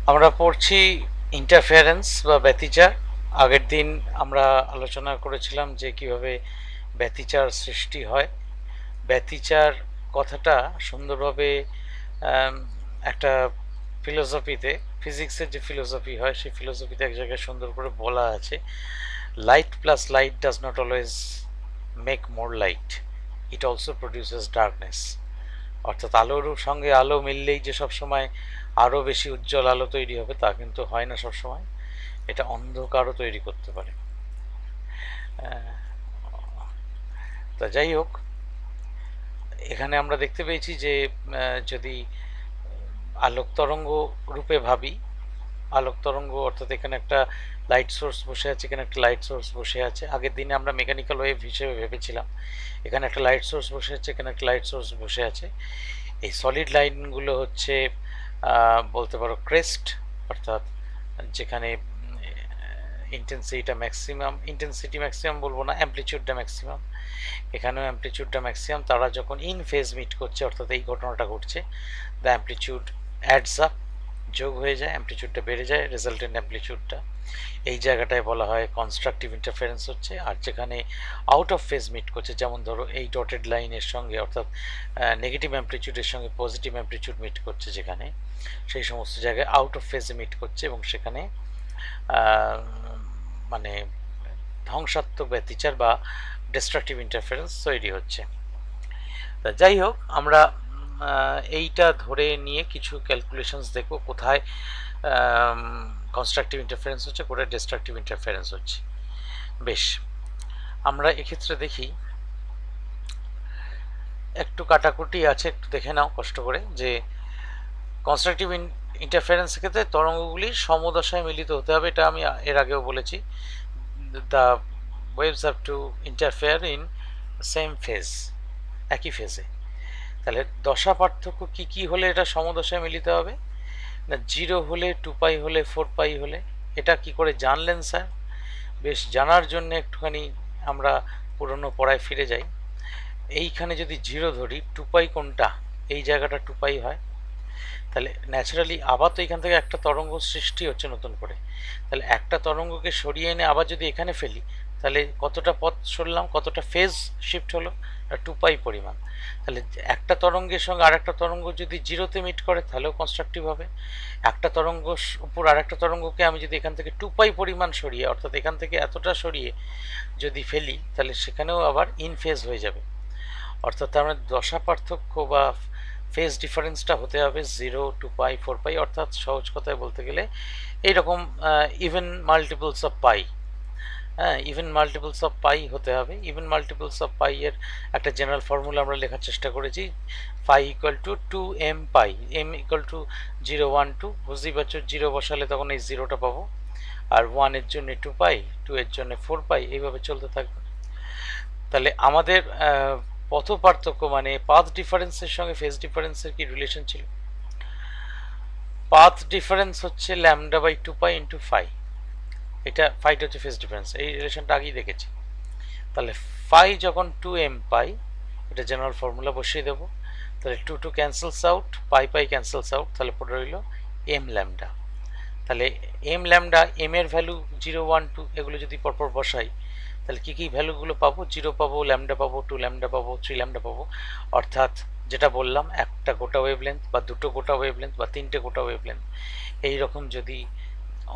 আমরা পড়ছি ইন্টারফারেন্স বা ব্যতিচার। আগের দিন আমরা আলোচনা করেছিলাম যে কিভাবে ব্যতিচার সৃষ্টি হয়। ব্যতিচার কথাটা সুন্দরভাবে আম, একটা ফিলোসফিতে, ফিজিক্সের যে ফিলোসফি হয় সেই ফিলোসফিতে এক জায়গায় সুন্দর করে বলা আছে, light plus light does not always make more light, it also produces darkness. অর্থাৎ আলোর সঙ্গে আলো মিললেই যে সবসময় আরও বেশি উজ্জ্বল আলো তৈরি হবে তা কিন্তু হয় না সবসময়, এটা অন্ধকারও তৈরি করতে পারে। তা যাই হোক, এখানে আমরা দেখতে পেয়েছি যে যদি আলোক তরঙ্গ রূপে ভাবি, আলোক তরঙ্গ অর্থাৎ এখানে একটা লাইট সোর্স বসে আছে, এখানে একটা লাইট সোর্স বসে আছে। আগের দিনে আমরা মেকানিক্যাল ওয়েভ হিসেবে ভেবেছিলাম, এখানে একটা লাইট সোর্স বসে আছে, এখানে একটা লাইট সোর্স বসে আছে। এই সলিড লাইনগুলো হচ্ছে বলতে পারো ক্রেস্ট, অর্থাৎ যেখানে ইন্টেন্সিটি ম্যাক্সিমাম বলবো না, অ্যামপ্লিচিউডটা ম্যাক্সিমাম। এখানেও অ্যামপ্লিচিউডটা ম্যাক্সিমাম, তারা যখন ইন ফেজ মিট করছে অর্থাৎ এই ঘটনাটা ঘটছে, দ্য অ্যামপ্লিচিউড অ্যাডস আপ, যোগ হয়ে যায়, অ্যামপ্লিচিউডটা বেড়ে যায়, রেজাল্টেন্ট অ্যামপ্লিচিউডটা। এই জায়গাটায় বলা হয় কনস্ট্রাকটিভ ইন্টারফারেন্স হচ্ছে। আর যেখানে আউট অফ ফেজ মিট করছে, যেমন ধরো এই ডটেড লাইনের সঙ্গে অর্থাৎ নেগেটিভ অ্যামপ্লিচিউডের সঙ্গে পজিটিভ অ্যামপ্লিচিউড মিট করছে, যেখানে সেই সমস্ত জায়গায় আউট অফ ফেজে মিট করছে এবং সেখানে মানে ধ্বংসাত্মক ব্যতিচার বা ডিস্ট্রাকটিভ ইন্টারফারেন্স তৈরি হচ্ছে। তা যাই হোক, আমরা এইটা ধরে নিয়ে কিছু ক্যালকুলেশনস দেখব, কোথায় কনস্ট্রাকটিভ ইন্টারফারেন্স হচ্ছে, কোথায় ডিস্ট্রাকটিভ ইন্টারফারেন্স হচ্ছে। বেশ, আমরা এক্ষেত্রে দেখি, একটু কাটাকুটি আছে, একটু দেখে নাও কষ্ট করে, যে কনস্ট্রাকটিভ ইন্টারফারেন্সের ক্ষেত্রে তরঙ্গগুলি সমদশায় মিলিত হতে হবে। এটা আমি এর আগেও বলেছি, the waves have to interfere in same phase, একই ফেজে। তাহলে দশা পার্থক্য কি কি হলে এটা সমদশায় মিলিত হবে? না, 0 হলে, 2 পাই হলে, 4 পাই হলে। এটা কি করে জানলেন স্যার? বেশ, জানার জন্য একটুখানি আমরা পুরনো পড়ায় ফিরে যাই। এইখানে যদি 0 ধরি, 2 পাই কোনটা? এই জায়গাটা 2 পাই হয়। তাহলে ন্যাচারালি আবার তো এখান থেকে একটা তরঙ্গ সৃষ্টি হচ্ছে নতুন করে। তাহলে একটা তরঙ্গকে সরিয়ে এনে আবার যদি এখানে ফেলি, তাহলে কতটা পথ সরলাম, কতটা ফেজ শিফট হলো? 2 পাই পরিমাণ। তাহলে একটা তরঙ্গের সঙ্গে আর একটা তরঙ্গ যদি 0-তে মিট করে তাহলেও কনস্ট্রাকটিভ হবে। একটা তরঙ্গ উপর আর একটা তরঙ্গকে আমি যদি এখান থেকে 2 পাই পরিমাণ সরিয়ে, অর্থাৎ এখান থেকে এতটা সরিয়ে যদি ফেলি, তাহলে সেখানেও আবার ইন ফেজ হয়ে যাবে। অর্থাৎ তার মানে দশা পার্থক্য বা ফেজ ডিফারেন্সটা হতে হবে 0, 2 পাই, 4 পাই, অর্থাৎ সহজ কথায় বলতে গেলে এইরকম ইভেন মাল্টিপলস অফ পাই। হ্যাঁ, ইভেন মাল্টিপলস অফ পাই হতে হবে। ইভেন মাল্টিপলস অফ পাই এর একটা জেনারেল ফর্মুলা আমরা লেখার চেষ্টা করেছি, pi equal to 2m pi, m equal to 0, 1, 2। বুঝতেই পারছো, 0 বসালে তখন এই 0টা পাবো, আর 1 এর জন্য 2 পাই, 2 এর জন্য 4 পাই, এইভাবে চলতে থাকবে। তাহলে আমাদের পথ পার্থক্য মানে পাথ ডিফারেন্সের সঙ্গে ফেজ ডিফারেন্সের কি রিলেশন ছিল? পাথ ডিফারেন্স হচ্ছে λ/2 পাই ইন্টু ফাই। এটা ফাইটা হচ্ছে ফেজ ডিফারেন্স, এই রিলেশনটা আগেই দেখেছি। তাহলে ফাই যখন 2m পাই, এটা জেনারেল ফর্মুলা বসিয়ে দেবো। তাহলে 2 ক্যান্সেলস আউট, পাই ক্যান্সেলস আউট, তাহলে পড়ে রইল m ল্যামডা। তাহলে m ল্যামডা, m এর ভ্যালু 0, 1, 2 এগুলো যদি পরপর বসাই, তাহলে কি কি ভ্যালুগুলো পাবো? 0 পাবো, ল্যামডা পাবো, 2 ল্যামডা পাবো, 3 ল্যামডা পাবো। অর্থাৎ যেটা বললাম, একটা গোটা ওয়েভলেন্থ বা দুটো গোটা ওয়েভলেন্থ বা তিনটে গোটা ওয়েভলেন্থ, এইরকম যদি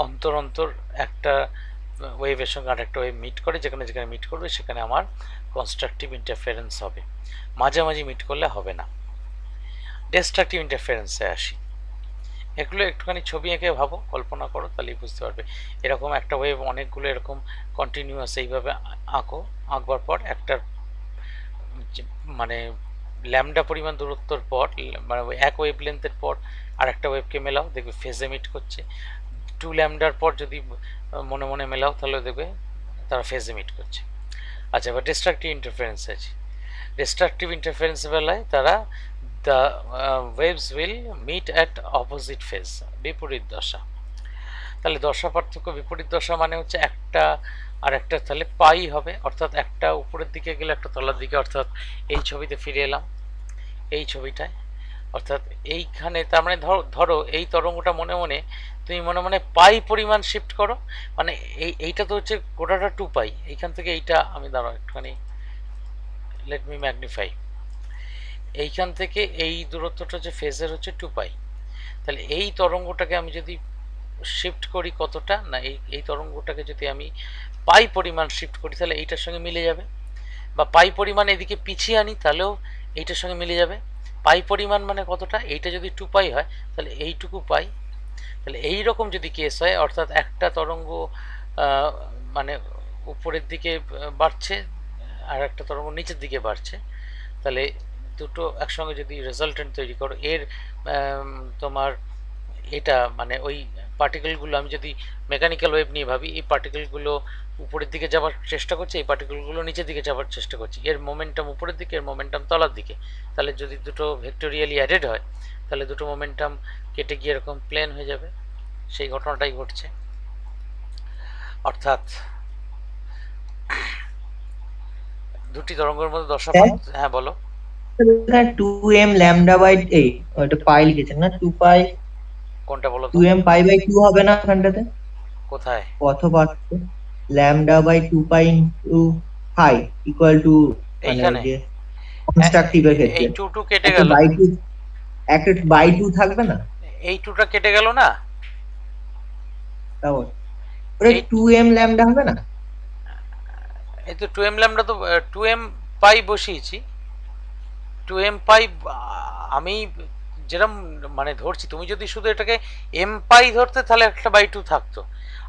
অন্তর অন্তর একটা ওয়েভের সঙ্গে আরেকটা ওয়েভ মিট করে, যেখানে যেখানে মিট করবে সেখানে আমার কনস্ট্রাকটিভ ইন্টারফারেন্স হবে। মাঝামাঝি মিট করলে হবে না। ডিস্ট্রাকটিভ ইন্টারফারেন্সে আসি। এগুলো একটুখানি ছবি এঁকে ভাবো, কল্পনা করো, তাহলেই বুঝতে পারবে। এরকম একটা ওয়েভ অনেকগুলো এরকম কন্টিনিউয়াস এইভাবে আঁকো, আঁকবার পর একটা মানে ল্যামডা পরিমাণ দূরত্বর পর, মানে এক ওয়েভ লেন্থের পর আর একটা ওয়েভকে মেলাও, দেখবে ফেজে মিট করছে। 2 ল্যামডার পর যদি মনে মনে মেলাও, তাহলে দেখবে তারা ফেজে মিট করছে। আচ্ছা, এবার ডিস্ট্রাকটিভ ইন্টারফারেন্স আছে। ডিস্ট্রাকটিভ ইন্টারফারেন্সের বেলায় তারা the waves will meet at opposite phase, বিপরীত দশা। তাহলে দশা পার্থক্য বিপরীত দশা মানে হচ্ছে একটা আর একটা, তাহলে পাই হবে, অর্থাৎ একটা উপরের দিকে গেলে একটা তলার দিকে। অর্থাৎ এই ছবিতে ফিরে এলাম, এই ছবিটায় অর্থাৎ এইখানে তার মানে ধরো এই তরঙ্গটা মনে মনে তুমি মনে মনে পাই পরিমাণ শিফট করো, মানে এইটা তো হচ্ছে গোটাটা 2 পাই, এইখান থেকে এইটা আমি দাঁড়াও একটুখানি লেট মি ম্যাগনিফাই, এইখান থেকে এই দূরত্বটা হচ্ছে ফেজের হচ্ছে 2 পাই, তাহলে এই তরঙ্গটাকে আমি যদি শিফট করি কতটা না, এই তরঙ্গটাকে যদি আমি পাই পরিমাণ শিফট করি তাহলে এইটার সঙ্গে মিলে যাবে, বা পাই পরিমাণ এদিকে পিছিয়ে আনি তাহলেও এইটার সঙ্গে মিলে যাবে। পাই পরিমাণ মানে কতটা, এইটা যদি 2 পাই হয় তাহলে এইটুকু পাই, তাহলে এই রকম যদি কেস হয় অর্থাৎ একটা তরঙ্গ মানে উপরের দিকে বাড়ছে আর একটা তরঙ্গ নিচের দিকে বাড়ছে, তাহলে দুটো একসঙ্গে যদি রেজাল্টেন্ট তৈরি করো এর তোমার এটা মানে ওই পার্টিকেলগুলো আমি যদি মেকানিক্যাল ওয়েভ নিয়ে ভাবি, এই পার্টিকেলগুলো উপরের দিকে যাওয়ার চেষ্টা করছে, এই পার্টিকেলগুলো নিচের দিকে যাওয়ার চেষ্টা করছে, এর মোমেন্টাম উপরের দিকে এর মোমেন্টাম তলার দিকে, তাহলে যদি দুটো ভেক্টোরিয়ালি অ্যাডেড হয় তাহলে দুটো মোমেন্টাম কেটে গিয়ে এরকম প্লেন হয়ে যাবে, সেই ঘটনাটাই ঘটছে। অর্থাৎ দুটি তরঙ্গের মধ্যে দশাপাত। হ্যাঁ বলো। 2m ল্যামডা বাই ওটা পাই লিখেছেন না, 2 পাই, কোনটা বলো তো? 2m পাই বাই 2 হবে না ওখানটাতে? কোথায়? পথপার্থক্য lambda by 2 pi into pi equal to, মানে ওই এইখানে যে কনস্ট্রাকটিভের ক্ষেত্রে এই 2 কেটে একটা গেল, বাই 2, একটা বাই 2 থাকবে না? এই 2টা কেটে গেল না, তাও ওটা এই 2m ল্যামডা হবে না? এই তো 2m ল্যামডা তো 2m পাই বসিয়েছি, 2m পাই আমি যেরকম মানে ধরছি, তুমি যদি শুধু এটাকে এম পাই ধরতে তাহলে একটা বাই 2 থাকতো,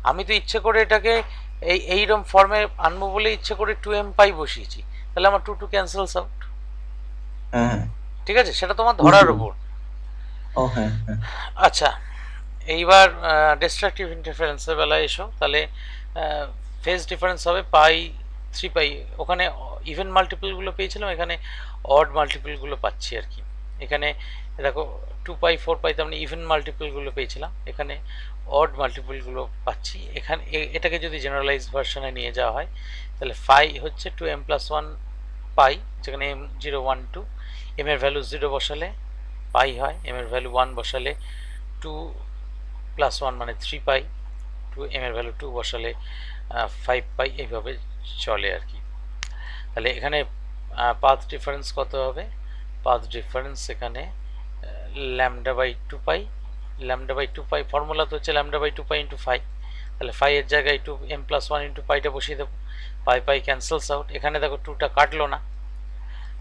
আমি তো ইচ্ছে করে এটাকে এইরকম ফর্মে আনবো বলে ইচ্ছে করে 2m পাই বসিয়েছি, তাহলে আমার 2 ক্যান্সেলস আউট। হ্যাঁ, ঠিক আছে, সেটা তোমার বুঝতে ধরার পেরেছি। উপর। ও হ্যাঁ হ্যাঁ। আচ্ছা, এইবার ডিস্ট্রাকটিভ ইন্টারফারেন্সের বেলায় এসো, তাহলে ফেজ ডিফারেন্স হবে পাই 3 পাই, ওখানে ইভেন মাল্টিপলগুলো পেয়েছিলাম, এখানে অড মাল্টিপলগুলো পাচ্ছি আর কি। এখানে দেখো 2 পাই 4 পাই তার মানে ইভেন মাল্টিপলগুলো পেয়েছিলাম, এখানে অড মাল্টিপলগুলো পাচ্ছি। এখানে এটাকে যদি জেনারেলাইজ ভার্সনে নিয়ে যাওয়া হয় তাহলে ফাই হচ্ছে 2m+1 পাই, যেখানে m0 1 2, এম এর ভ্যালু 0 বসালে পাই হয়, এম এর ভ্যালু 1 বসালে 2+1 মানে 3 পাই, 2m এর ভ্যালু 2 বসালে 5 পাই, এইভাবে চলে আর কি। তাহলে এখানে পাথ ডিফারেন্স কত হবে? পাথ ডিফারেন্স এখানে lambda by 2 pi, lambda by 2 pi formula তো হচ্ছে lambda by 2 pi into phi, তাহলে ফাই এর জায়গায় 2m+1 ইন্টু পাইটা বসিয়ে দেবো, পাই পাই ক্যান্সেলস আউট, এখানে দেখো 2টা কাটলো না,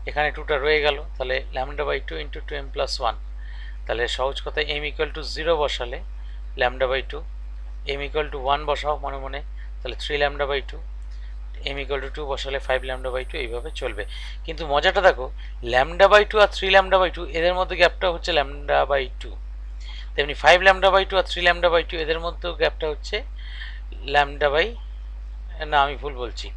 এখানে 2টা রয়ে গেল, তাহলে ল্যামডা বাই 2 ইন্টু 2m+1, তাহলে সহজ কথায় m ইকুয়াল টু 0 বসালে lambda by 2, m equal to 1 বসাও মনে মনে, তাহলে 3 lambda by 2, m equal to 2 বসালে 5 ল্যামডা বাই 2, এইভাবে চলবে। কিন্তু মজাটা দেখো, ল্যামডা বাই 2 আর 3 ল্যামডা বাই 2 এদের মধ্যে গ্যাপটা হচ্ছে ল্যামডা বাই 2, তেমনি 5 ল্যামডা বাই 2 আর 3 ল্যামডা বাই 2 এদের মধ্যেও গ্যাপটা হচ্ছে ল্যামডা বাই, না আমি ভুল বলছি,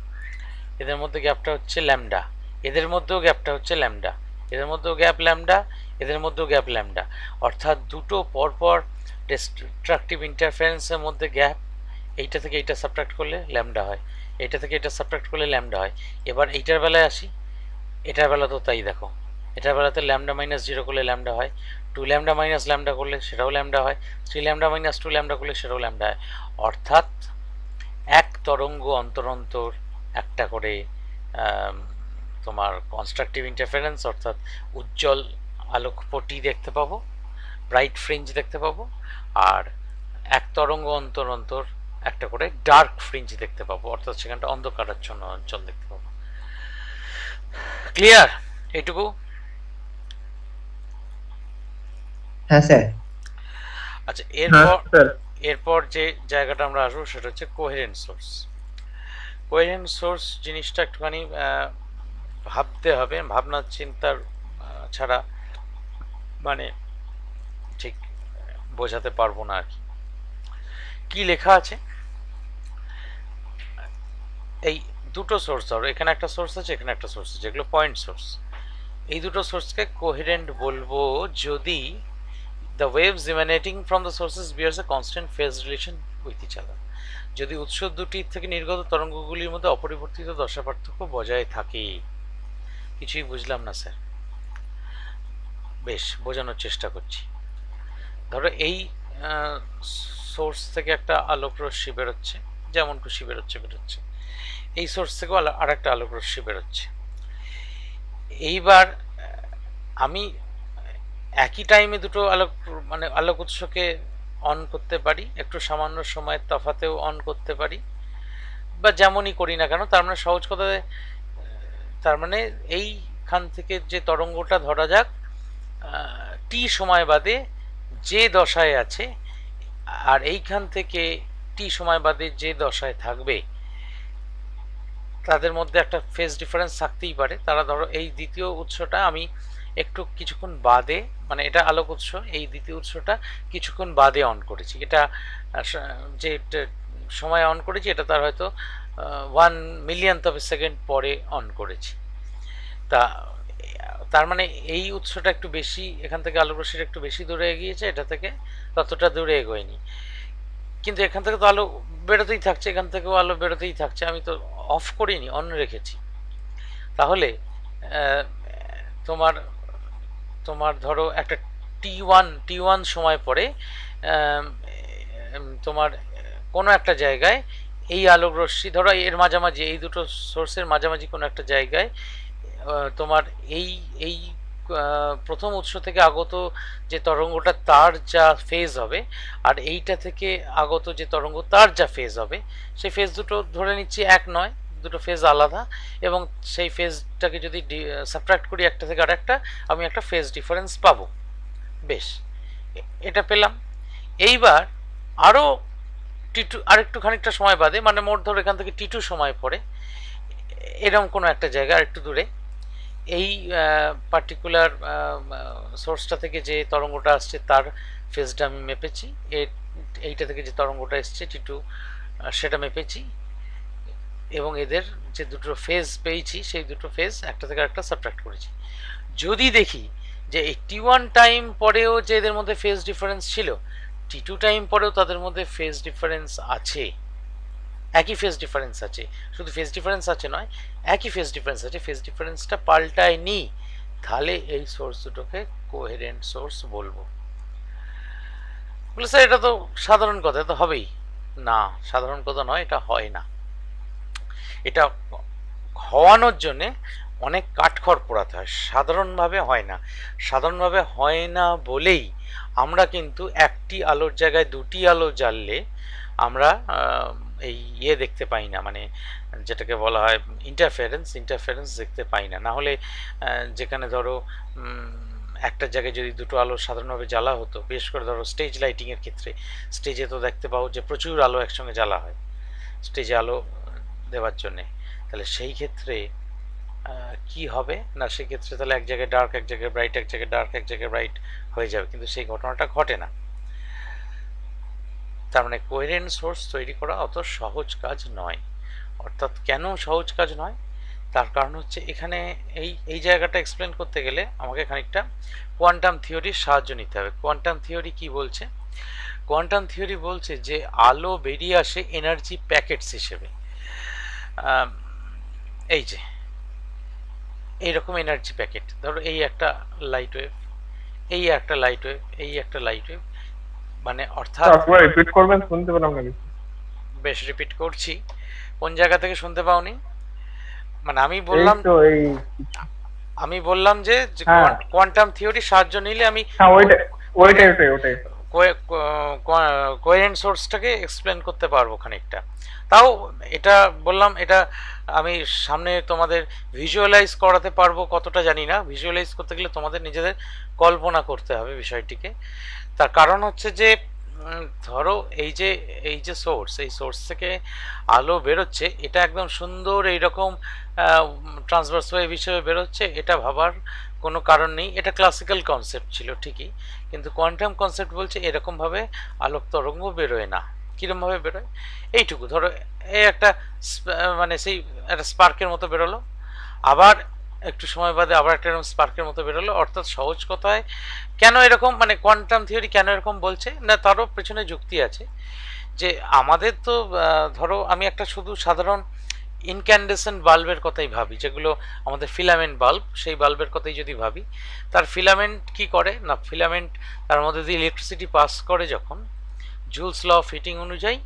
এদের মধ্যে গ্যাপটা হচ্ছে ল্যামডা, এদের মধ্যেও গ্যাপটা হচ্ছে ল্যামডা, এদের মধ্যেও গ্যাপ ল্যামডা, এদের মধ্যেও গ্যাপ ল্যামডা, অর্থাৎ দুটো পরপর ডিস্ট্রাকটিভ ইন্টারফারেন্সের মধ্যে গ্যাপ, এইটা থেকে এইটা সাবট্রাক্ট করলে ল্যামডা হয়, এইটা থেকে এটা সাবট্রাক্ট করলে ল্যামডা হয়। এবার এইটার বেলায় আসি, এটার বেলা তো তাই দেখো, এটার বেলাতে ল্যামডা মাইনাস 0 করলে ল্যামডা হয়, 2 ল্যামডা মাইনাস ল্যামডা করলে সেটাও ল্যামডা হয়, 3 ল্যামডা মাইনাস 2 ল্যামডা করলে সেটাও ল্যামডা হয়। অর্থাৎ এক তরঙ্গ অন্তর অন্তর একটা করে তোমার কনস্ট্রাকটিভ ইন্টারফারেন্স অর্থাৎ উজ্জ্বল আলোকপট্টি দেখতে পাবো, ব্রাইট ফ্রিঞ্জ দেখতে পাবো, আর এক তরঙ্গ অন্তর অন্তর একটা করে ডার্ক ফ্রিঞ্জ দেখতে পাবো, অর্থাৎ সেখানটা অন্ধকারাচ্ছন্ন অঞ্চল দেখতে পাবো। ক্লিয়ার এইটুকু? হ্যাঁ স্যার। আচ্ছা, এরপর এরপর যে জায়গাটা আমরা আসবো সেটা হচ্ছে কোহেরেন্ট সোর্স। কোহেরেন্ট সোর্স জিনিসটা একটুখানি ভাবতে হবে, ভাবনা চিন্তার ছাড়া মানে ঠিক বোঝাতে পারবো না আর কি। কি লেখা আছে, এই দুটো সোর্স ধরো, এখানে একটা সোর্স আছে এখানে একটা সোর্স আছে, যেগুলো পয়েন্ট সোর্স, এই দুটো সোর্সকে কোহেরেন্ট বলবো যদি the waves emanating from the sources bears a constant phase relation with each other, যদি উৎস দুটি থেকে নির্গত তরঙ্গগুলির মধ্যে অপরিবর্তিত দশা পার্থক্য বজায় থাকে। কিছুই বুঝলাম না স্যার। বেশ বোঝানোর চেষ্টা করছি। ধরো এই সোর্স থেকে একটা আলোক রশ্মি বেরোচ্ছে, যেমন খুশি বেরোচ্ছে, এই সোর্স থেকেও আর একটা আলোক রশ্মি বেরোচ্ছে। এইবার আমি একই টাইমে দুটো আলোক উৎসকে অন করতে পারি, একটু সামান্য সময়ের তফাতেও অন করতে পারি, বা যেমনই করি না কেন, তার মানে সহজ কথায় তার মানে এইখান থেকে যে তরঙ্গটা ধরা যাক টি সময় বাদে যে দশায় আছে, আর এইখান থেকে টি সময় বাদে যে দশায় থাকবে, তাদের মধ্যে একটা ফেজ ডিফারেন্স থাকতেই পারে। তারা ধরো এই দ্বিতীয় উৎসটা আমি একটু কিছুক্ষণ বাদে, মানে এটা আলোক উৎস, এই দ্বিতীয় উৎসটা কিছুক্ষণ বাদে অন করেছি, এটা যে সময় অন করেছি এটা তার হয়তো 1 মিলিয়নথ অফ এ সেকেন্ড পরে অন করেছি। তার মানে এই উৎসটা একটু বেশি, এখান থেকে আলোক রশ্মিটা একটু বেশি দূরে এগিয়েছে, এটা থেকে ততটা দূরে এগোয়নি, কিন্তু এখান থেকে তো আলো বেরোতেই থাকছে, এখান থেকেও আলো বেরোতেই থাকছে, আমি তো অফ করিনি, অন রেখেছি। তাহলে তোমার তোমার ধরো একটা টি ওয়ান সময় পরে তোমার কোনো একটা জায়গায় এই আলোক রশ্মি, ধরো এর মাঝামাঝি, এই দুটো সোর্সের মাঝামাঝি কোনো একটা জায়গায় তোমার এই এই প্রথম উৎস থেকে আগত যে তরঙ্গটা তার যা ফেজ হবে, আর এইটা থেকে আগত যে তরঙ্গ তার যা ফেজ হবে, সেই ফেজ দুটো ধরে নিচ্ছি এক নয়, দুটো ফেজ আলাদা, এবং সেই ফেজটাকে যদি সাবট্রাক্ট করি একটা থেকে আর একটা, আমি একটা ফেজ ডিফারেন্স পাবো। বেশ, এটা পেলাম। এইবার আরও টি2 আরেকটু খানিকটা সময় বাদে, মানে মোট ধরো এখান থেকে টি2 সময় পরে এরকম কোনো একটা জায়গা আর একটু দূরে এই পার্টিকুলার সোর্সটা থেকে যে তরঙ্গটা আসছে তার ফেজটা আমি মেপেছি, এইটা থেকে যে তরঙ্গটা এসছে টি2 সেটা মেপেছি, এবং এদের যে দুটো ফেজ পেয়েছি সেই দুটো ফেজ একটা থেকে একটা সাবট্রাক্ট করেছি। যদি দেখি যে এই টি1 টাইম পরেও যে এদের মধ্যে ফেজ ডিফারেন্স ছিল, টি2 টাইম পরেও তাদের মধ্যে ফেজ ডিফারেন্স আছে, একই ফেজ ডিফারেন্স আছে, শুধু ফেজ ডিফারেন্স আছে নয়, একই ফেজ ডিফারেন্স আছে, ফেজ ডিফারেন্সটা পাল্টায়নি, তাহলে এই সোর্স দুটোকে কোহেরেন্ট সোর্স বলবো। বলে স্যার এটা তো সাধারণ কথা, তো হবেই না, সাধারণ কথা নয়, এটা হয় না। এটা হওয়ানোর জন্যে অনেক কাঠখড় পোড়াতে হয়, সাধারণভাবে হয় না। সাধারণভাবে হয় না বলেই আমরা কিন্তু একটি আলোর জায়গায় দুটি আলো জ্বাললে আমরা এই দেখতে পাই না, মানে যেটাকে বলা হয় ইন্টারফারেন্স দেখতে পাই না। না হলে যেখানে ধরো একটা জায়গায় যদি দুটো আলো সাধারণভাবে জ্বালা হতো, বিশেষ করে ধরো স্টেজ লাইটিংয়ের ক্ষেত্রে, স্টেজে তো দেখতে পাও যে প্রচুর আলো একসঙ্গে জ্বালা হয় স্টেজে আলো দেওয়ার জন্যে, তাহলে সেই ক্ষেত্রে কি হবে না, সেই ক্ষেত্রে তাহলে এক জায়গায় ডার্ক এক জায়গায় ব্রাইট, এক জায়গায় ডার্ক এক জায়গায় ব্রাইট হয়ে যাবে, কিন্তু সেই ঘটনাটা ঘটে না। তার মানে কোহেরেন্ট সোর্স তৈরি করা অত সহজ কাজ নয়। অর্থাৎ কেন সহজ কাজ নয়, তার কারণ হচ্ছে এখানে এই জায়গাটা এক্সপ্লেন করতে গেলে আমাকে খানিকটা কোয়ান্টাম থিওরির সাহায্য নিতে হবে। কোয়ান্টাম থিওরি কি বলছে? কোয়ান্টাম থিওরি বলছে যে আলো বেরিয়ে আসে এনার্জি প্যাকেটস হিসেবে, এই যে এইরকম এনার্জি প্যাকেট, ধরো এই একটা লাইট ওয়েভ, এই একটা লাইট ওয়েভ, এই একটা লাইট ওয়েভ, মানে অর্থাৎ রিপিট করবেন, শুনতে পেলাম না। বেশ, রিপিট করছি। কোন জায়গা থেকে শুনতে পাওনি? মানে আমি বললাম যে কোয়ান্টাম থিওরির সাহায্য নিলে আমি কোহেরেন্ট সোর্সটাকে এক্সপ্লেন করতে পারবো খানিকটা। তাও এটা বললাম, এটা আমি সামনে তোমাদের ভিজুয়ালাইজ করাতে পারবো কতটা জানি না, ভিজুয়ালাইজ করতে গেলে তোমাদের নিজেদের কল্পনা করতে হবে বিষয়টিকে। তার কারণ হচ্ছে যে ধরো এই যে সোর্স, এই সোর্স থেকে আলো বেরোচ্ছে, এটা একদম সুন্দর এইরকম ট্রান্সভার্স ওয়েভ হিসেবে বেরোচ্ছে, এটা ভাবার কোনো কারণ নেই। এটা ক্লাসিক্যাল কনসেপ্ট ছিল ঠিকই, কিন্তু কোয়ান্টাম কনসেপ্ট বলছে এরকমভাবে আলোক তরঙ্গ বেরোয় না। কীরকমভাবে বেরোয়? এইটুকু ধরো, এই একটা মানে সেই একটা স্পার্কের মতো বেরোলো, আবার একটু সময় বাদে আবার একটা এরকম স্পার্কের মতো বেরোলো। অর্থাৎ সহজ কথায় কেন এরকম, মানে কোয়ান্টাম থিওরি কেন এরকম বলছে না, তারও পেছনে যুক্তি আছে। যে আমাদের তো ধরো আমি একটা শুধু সাধারণ ইনক্যান্ডেসেন্ট বাল্বের কথাই ভাবি, যেগুলো আমাদের ফিলামেন্ট বাল্ব, সেই বাল্বের কথাই যদি ভাবি, তার ফিলামেন্ট কি করে না, ফিলামেন্ট তার মধ্যে দিয়ে ইলেকট্রিসিটি পাস করে যখন, জুলস ল অফ হিটিং অনুযায়ী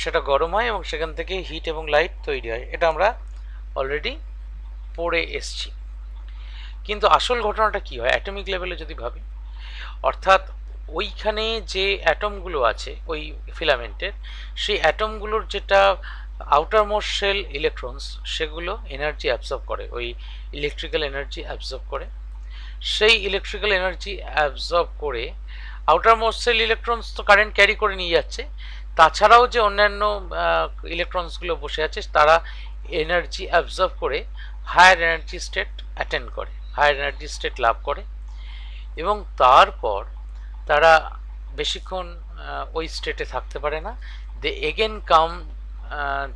সেটা গরম হয় এবং সেখান থেকে হিট এবং লাইট তৈরি হয়। এটা আমরা অলরেডি পড়ে এসছি। কিন্তু আসল ঘটনাটা কি হয় অ্যাটমিক লেভেলে যদি ভাবি, অর্থাৎ ওইখানে যে অ্যাটমগুলো আছে ওই ফিলামেন্টের, সেই অ্যাটমগুলোর যেটা আউটার মোস্ট শেল ইলেকট্রনস, সেগুলো এনার্জি অ্যাবজর্ব করে, ওই ইলেকট্রিক্যাল এনার্জি অ্যাবজর্ব করে। সেই ইলেকট্রিক্যাল এনার্জি অ্যাবজর্ব করে আউটার মোস্ট শেল ইলেকট্রনস তো কারেন্ট ক্যারি করে নিয়ে যাচ্ছে, তাছাড়াও যে অন্যান্য ইলেকট্রনসগুলো বসে আছে তারা এনার্জি অ্যাবজর্ব করে হায়ার এনার্জি স্টেট অ্যাটেন্ড করে, হায়ার এনার্জি স্টেট লাভ করে, এবং তারপর তারা বেশিক্ষণ ওই স্টেটে থাকতে পারে না, they again come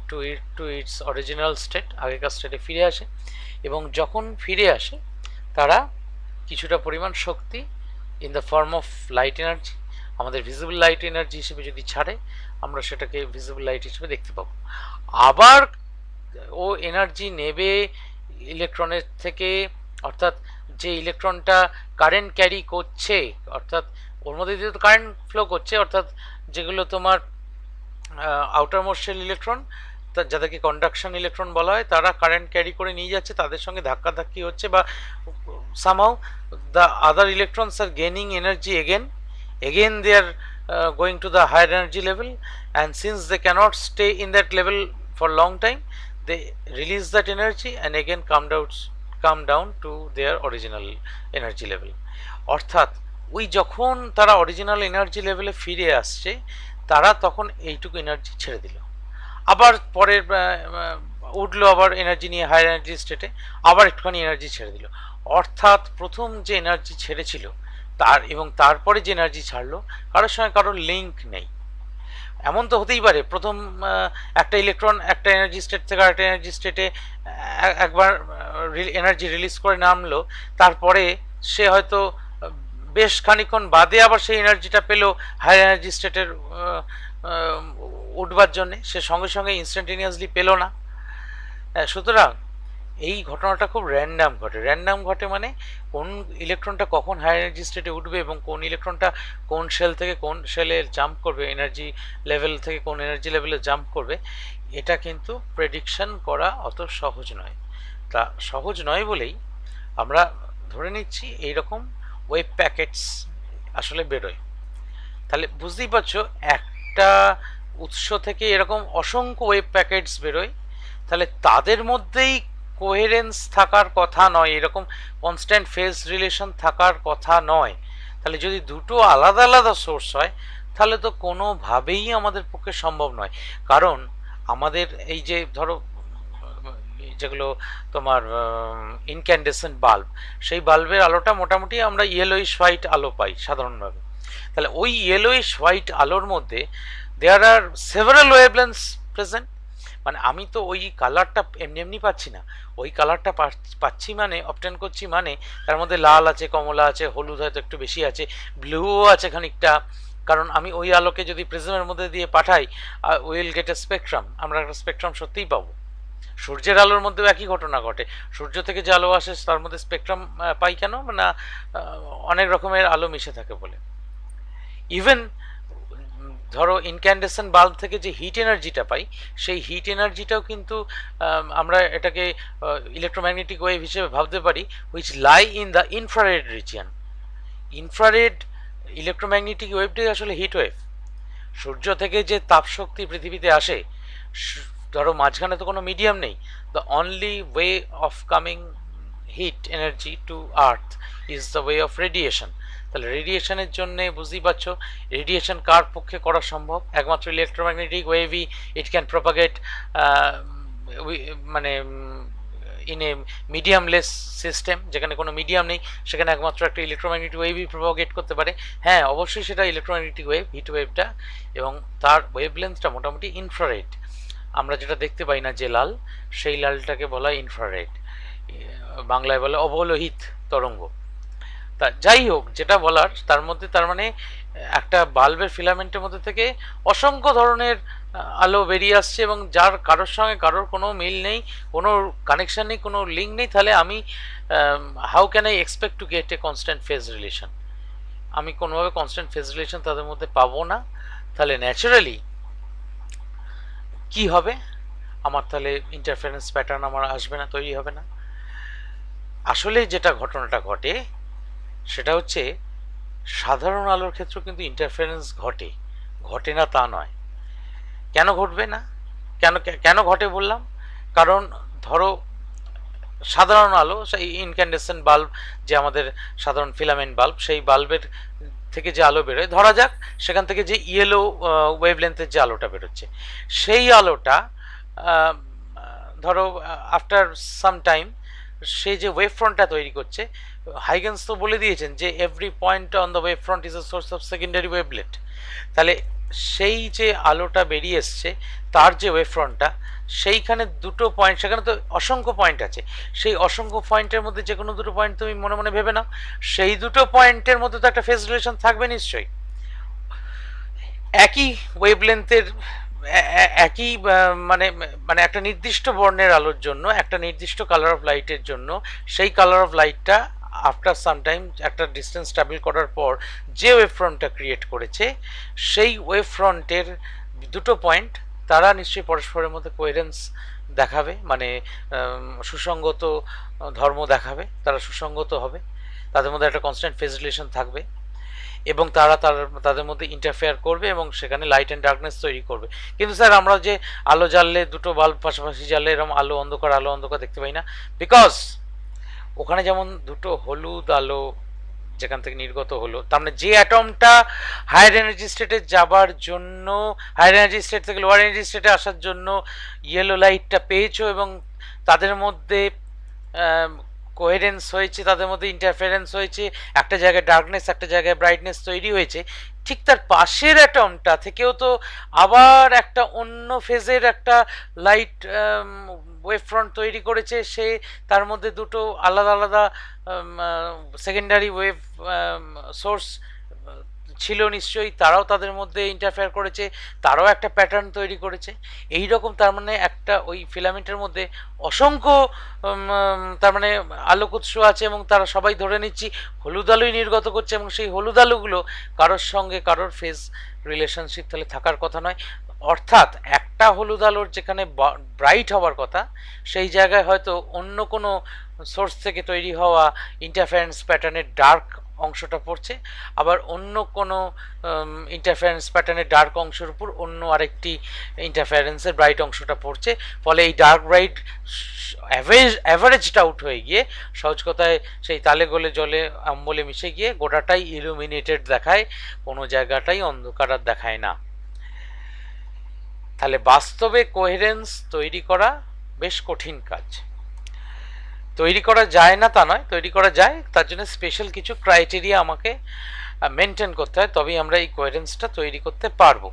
to its original state, আগেকার স্টেটে ফিরে আসে, এবং যখন ফিরে আসে তারা কিছুটা পরিমাণ শক্তি in the form of light energy, আমাদের ভিজিবল লাইট এনার্জি হিসেবে যদি ছাড়ে, আমরা সেটাকে ভিজিবল লাইট হিসেবে দেখতে পাবো। আবার ও এনার্জি নেবে ইলেকট্রনের থেকে, অর্থাৎ যে ইলেকট্রনটা কারেন্ট ক্যারি করছে, অর্থাৎ ওর মধ্যে দিয়ে তো কারেন্ট ফ্লো করছে, অর্থাৎ যেগুলো তোমার আউটার মোস্ট শেল ইলেকট্রন, যাদেরকে কন্ডাকশন ইলেকট্রন বলা হয়, তারা কারেন্ট ক্যারি করে নিয়ে যাচ্ছে, তাদের সঙ্গে ধাক্কাধাক্কি হচ্ছে, বা somehow the other electrons are gaining energy again they are going to the higher energy level, and since they cannot stay in that level for long time, they release that energy and again come down to their original energy level. অর্থাৎ ওই যখন তারা original energy লেভেলে ফিরে আসছে, তারা তখন এইটুকু এনার্জি ছেড়ে দিল, আবার পরের উঠলো আবার এনার্জি নিয়ে হায়ার এনার্জি স্টেটে, আবার একটুখানি এনার্জি ছেড়ে দিল। অর্থাৎ প্রথম যে এনার্জি ছেড়েছিল তার এবং তারপরে যে এনার্জি ছাড়লো, কারোর সঙ্গে কারোর লিঙ্ক নেই। এমন তো হতেই পারে প্রথম একটা ইলেকট্রন একটা এনার্জি স্টেট থেকে আরেকটা এনার্জি স্টেটে একবার এনার্জি রিলিজ করে নামলো, তারপরে সে হয়তো বেশ খানিক্ষণ বাদে আবার সেই এনার্জিটা পেলো হায়ার এনার্জি স্টেটের উঠবার জন্যে, সে সঙ্গে সঙ্গে ইনস্ট্যান্টেনিয়াসলি পেলো না। সুতরাং এই ঘটনাটা খুব র্যান্ডাম ঘটে, মানে কোন ইলেকট্রনটা কখন হায়ার এনার্জি স্টেটে উঠবে এবং কোন ইলেকট্রনটা কোন শেল থেকে কোন শেলে জাম্প করবে, এনার্জি লেভেল থেকে কোন এনার্জি লেভেলে জাম্প করবে, এটা কিন্তু প্রেডিকশন করা অত সহজ নয়। তা সহজ নয় বলেই আমরা ধরে নিচ্ছি এইরকম ওয়েভ প্যাকেটস আসলে বেরোয়। তাহলে বুঝতেই পারছো একটা উৎস থেকে এরকম অসংখ্য ওয়েভ প্যাকেটস বেরোয়, তাহলে তাদের মধ্যেই কোহেরেন্স থাকার কথা নয়, এরকম কনস্ট্যান্ট ফেজ রিলেশন থাকার কথা নয়। তাহলে যদি দুটো আলাদা আলাদা সোর্স হয়, তাহলে তো কোনোভাবেই আমাদের পক্ষে সম্ভব নয়। কারণ আমাদের এই যে ধরো যেগুলো তোমার ইনক্যান্ডেসেন্ট বাল্ব, সেই বাল্বের আলোটা মোটামুটি আমরা ইয়েলোইশ হোয়াইট আলো পাই সাধারণভাবে। তাহলে ওই ইয়েলোইশ হোয়াইট আলোর মধ্যে দেয়ার আর সেভারাল ওয়েভলেন্থস প্রেজেন্ট, মানে আমি তো ওই কালারটা এমনি এমনি পাচ্ছি না, ওই কালারটা পাচ্ছি মানে অবটেন করছি মানে তার মধ্যে লাল আছে, কমলা আছে, হলুদ হয়তো একটু বেশি আছে, ব্লুও আছে খানিকটা, কারণ আমি ওই আলোকে যদি প্রিজমের মধ্যে দিয়ে পাঠাই উইল গেট এ স্পেকট্রাম, আমরা একটা স্পেকট্রাম সত্যিই পাবো। সূর্যের আলোর মধ্যেও একই ঘটনা ঘটে, সূর্য থেকে যে আলো আসে তার মধ্যে স্পেকট্রাম পাই কেন না, অনেক রকমের আলো মিশে থাকে বলে। ইভেন ধরো ইনক্যান্ডেসেন্ট বাল্ব থেকে যে হিট এনার্জিটা পাই, সেই হিট এনার্জিটাও কিন্তু আমরা এটাকে ইলেকট্রোম্যাগনেটিক ওয়েভ হিসেবে ভাবতে পারি, which lie in the infrared region. Infrared electromagnetic ওয়েভটাই আসলে হিট ওয়েভ। সূর্য থেকে যে তাপশক্তি পৃথিবীতে আসে, ধরো মাঝখানে তো কোনো মিডিয়াম নেই, the only way of coming hit energy to earth is the way of radiation. তাহলে রেডিয়েশনের জন্য বুঝতেই পারছো রেডিয়েশন কার পক্ষে করা সম্ভব, একমাত্র ইলেকট্রোম্যাগনেটিক ওয়েভই ইট ক্যান প্রপাগেট, মানে ইন এ মিডিয়ামলেস সিস্টেম, যেখানে কোনো মিডিয়াম নেই সেখানে একমাত্র একটা ইলেকট্রোম্যাগনেটিক ওয়েভই প্রপাগেট করতে পারে। হ্যাঁ অবশ্যই সেটা ইলেকট্রোম্যাগনেটিক ওয়েভ, হিট ওয়েভটা, এবং তার ওয়েভলেন্থটা মোটামুটি ইনফ্রারেড। আমরা যেটা দেখতে পাই না যে লাল, সেই লালটাকে বলা হয় ইনফ্রারেড, বাংলায় বলে অবলোহিত তরঙ্গ। তা যাই হোক, যেটা বলার তার মধ্যে তার মানে একটা বাল্বের ফিলামেন্টের মধ্যে থেকে অসংখ্য ধরনের আলো বেরিয়ে আসছে এবং যার কারোর সঙ্গে কারোর কোনো মিল নেই, কোনো কানেকশন নেই, কোনো লিঙ্ক নেই, তাহলে আমি how can I expect to get A constant phase relation? আমি কোনোভাবে কনস্ট্যান্ট ফেজ রিলেশন তাদের মধ্যে পাবো না। তাহলে ন্যাচারালি কি হবে, আমার তাহলে ইন্টারফারেন্স প্যাটার্ন আমার আসবে না, তৈরি হবে না। আসলে যেটা ঘটনাটা ঘটে সেটা হচ্ছে সাধারণ আলোর ক্ষেত্রে কিন্তু ইন্টারফারেন্স ঘটে, ঘটে না তা নয়। কেন ঘটবে না, কেন কেন ঘটে বললাম, কারণ ধরো সাধারণ আলো, সেই ইনক্যান্ডেসেন্ট বাল্ব, যে আমাদের সাধারণ ফিলামেন্ট বাল্ব, সেই বাল্বের থেকে যে আলো বেরোয়, ধরা যাক সেখান থেকে যে ইয়েলো ওয়েভলেন্থের যে আলোটা বেরোচ্ছে, সেই আলোটা ধরো আফটার সাম টাইম সেই যে ওয়েভ ফ্রন্টটা তৈরি করছে, হাইগেন্স তো বলে দিয়েছেন যে every point on the wave front is a source of secondary wavelet. তাহলে সেই যে আলোটা বেরিয়ে এসছে তার যে ওয়েভ ফ্রন্টটা, সেইখানে দুটো পয়েন্ট, সেখানে তো অসংখ্য পয়েন্ট আছে, সেই অসংখ্য পয়েন্টের মধ্যে যে কোনো দুটো পয়েন্ট তুমি মনে মনে ভেবে নাও, সেই দুটো পয়েন্টের মধ্যে তো একটা ফেজ রিলেশন থাকবে নিশ্চয়ই। একই ওয়েভলেন্থের, একই মানে মানে একটা নির্দিষ্ট বর্ণের আলোর জন্য, একটা নির্দিষ্ট কালার অফ লাইটের জন্য, সেই কালার অফ লাইটটা আফটার সাম টাইম একটা ডিস্টেন্স ট্রাভেল করার পর যে ওয়েভ ফ্রন্টটা ক্রিয়েট করেছে, সেই ওয়েভ ফ্রন্টের দুটো পয়েন্ট তারা নিশ্চয়ই পরস্পরের মধ্যে কোহেরেন্স দেখাবে, মানে সুসঙ্গত ধর্ম দেখাবে, তারা সুসঙ্গত হবে, তাদের মধ্যে একটা কনস্ট্যান্ট ফেজ রিলেশন থাকবে, এবং তারা তাদের মধ্যে ইন্টারফেয়ার করবে এবং সেখানে লাইট অ্যান্ড ডার্কনেস তৈরি করবে। কিন্তু স্যার আমরা যে আলো জ্বাললে, দুটো বাল্ব পাশাপাশি জ্বাললে এরকম আলো অন্ধকার দেখতে পাই না, বিকজ ওখানে যেমন দুটো হলুদ আলো যেখান থেকে নির্গত হলো, তার মানে যে অ্যাটমটা হায়ার এনার্জি স্টেটে যাবার জন্য, হায়ার এনার্জি স্টেট থেকে লোয়ার এনার্জি স্টেটে আসার জন্য ইয়েলো লাইটটা পেয়েছো, এবং তাদের মধ্যে কোহেরেন্স হয়েছে, তাদের মধ্যে ইন্টারফারেন্স হয়েছে, একটা জায়গায় ডার্কনেস একটা জায়গায় ব্রাইটনেস তৈরি হয়েছে, ঠিক তার পাশের অ্যাটমটা থেকেও তো আবার একটা অন্য ফেজের একটা লাইট ওয়েভ ফ্রন্ট তৈরি করেছে, সে তার মধ্যে দুটো আলাদা আলাদা সেকেন্ডারি ওয়েভ সোর্স ছিল নিশ্চয়ই, তারাও তাদের মধ্যে ইন্টারফেয়ার করেছে, তারাও একটা প্যাটার্ন তৈরি করেছে। এই রকম তার মানে একটা ওই ফিলামেন্টের মধ্যে অসংখ্য তার মানে আলোক উৎস আছে, এবং তারা সবাই ধরে নিচ্ছি হলুদ আলোই নির্গত করছে, এবং সেই হলুদ আলোগুলো কারোর সঙ্গে কারোর ফেজ রিলেশনশিপ তাহলে থাকার কথা নয়। অর্থাৎ একটা হলুদ আলোর যেখানে ব্রাইট হওয়ার কথা, সেই জায়গায় হয়তো অন্য কোনো সোর্স থেকে তৈরি হওয়া ইন্টারফারেন্স প্যাটার্নের ডার্ক অংশটা পড়ছে, আবার অন্য কোনো ইন্টারফারেন্স প্যাটার্নের ডার্ক অংশের উপর অন্য আরেকটি ইন্টারফারেন্সের ব্রাইট অংশটা পড়ছে, ফলে এই ডার্ক ব্রাইট অ্যাভারেজড আউট হয়ে গিয়ে সহজ কথায় সেই তালে গলে জলে আম্বলে মিশে গিয়ে গোটাটাই ইলুমিনেটেড দেখায়, কোনো জায়গাটাই অন্ধকার আর দেখায় না। তাহলে বাস্তবে কোহেরেন্স তৈরি করা বেশ কঠিন কাজ। তৈরি করা যায় না তা নয়, তৈরি করা যায়, তার জন্য স্পেশাল কিছু ক্রাইটেরিয়া আমাকে মেনটেন করতে হয়, তবেই আমরা এই কোহেরেন্সটা তৈরি করতে পারবো।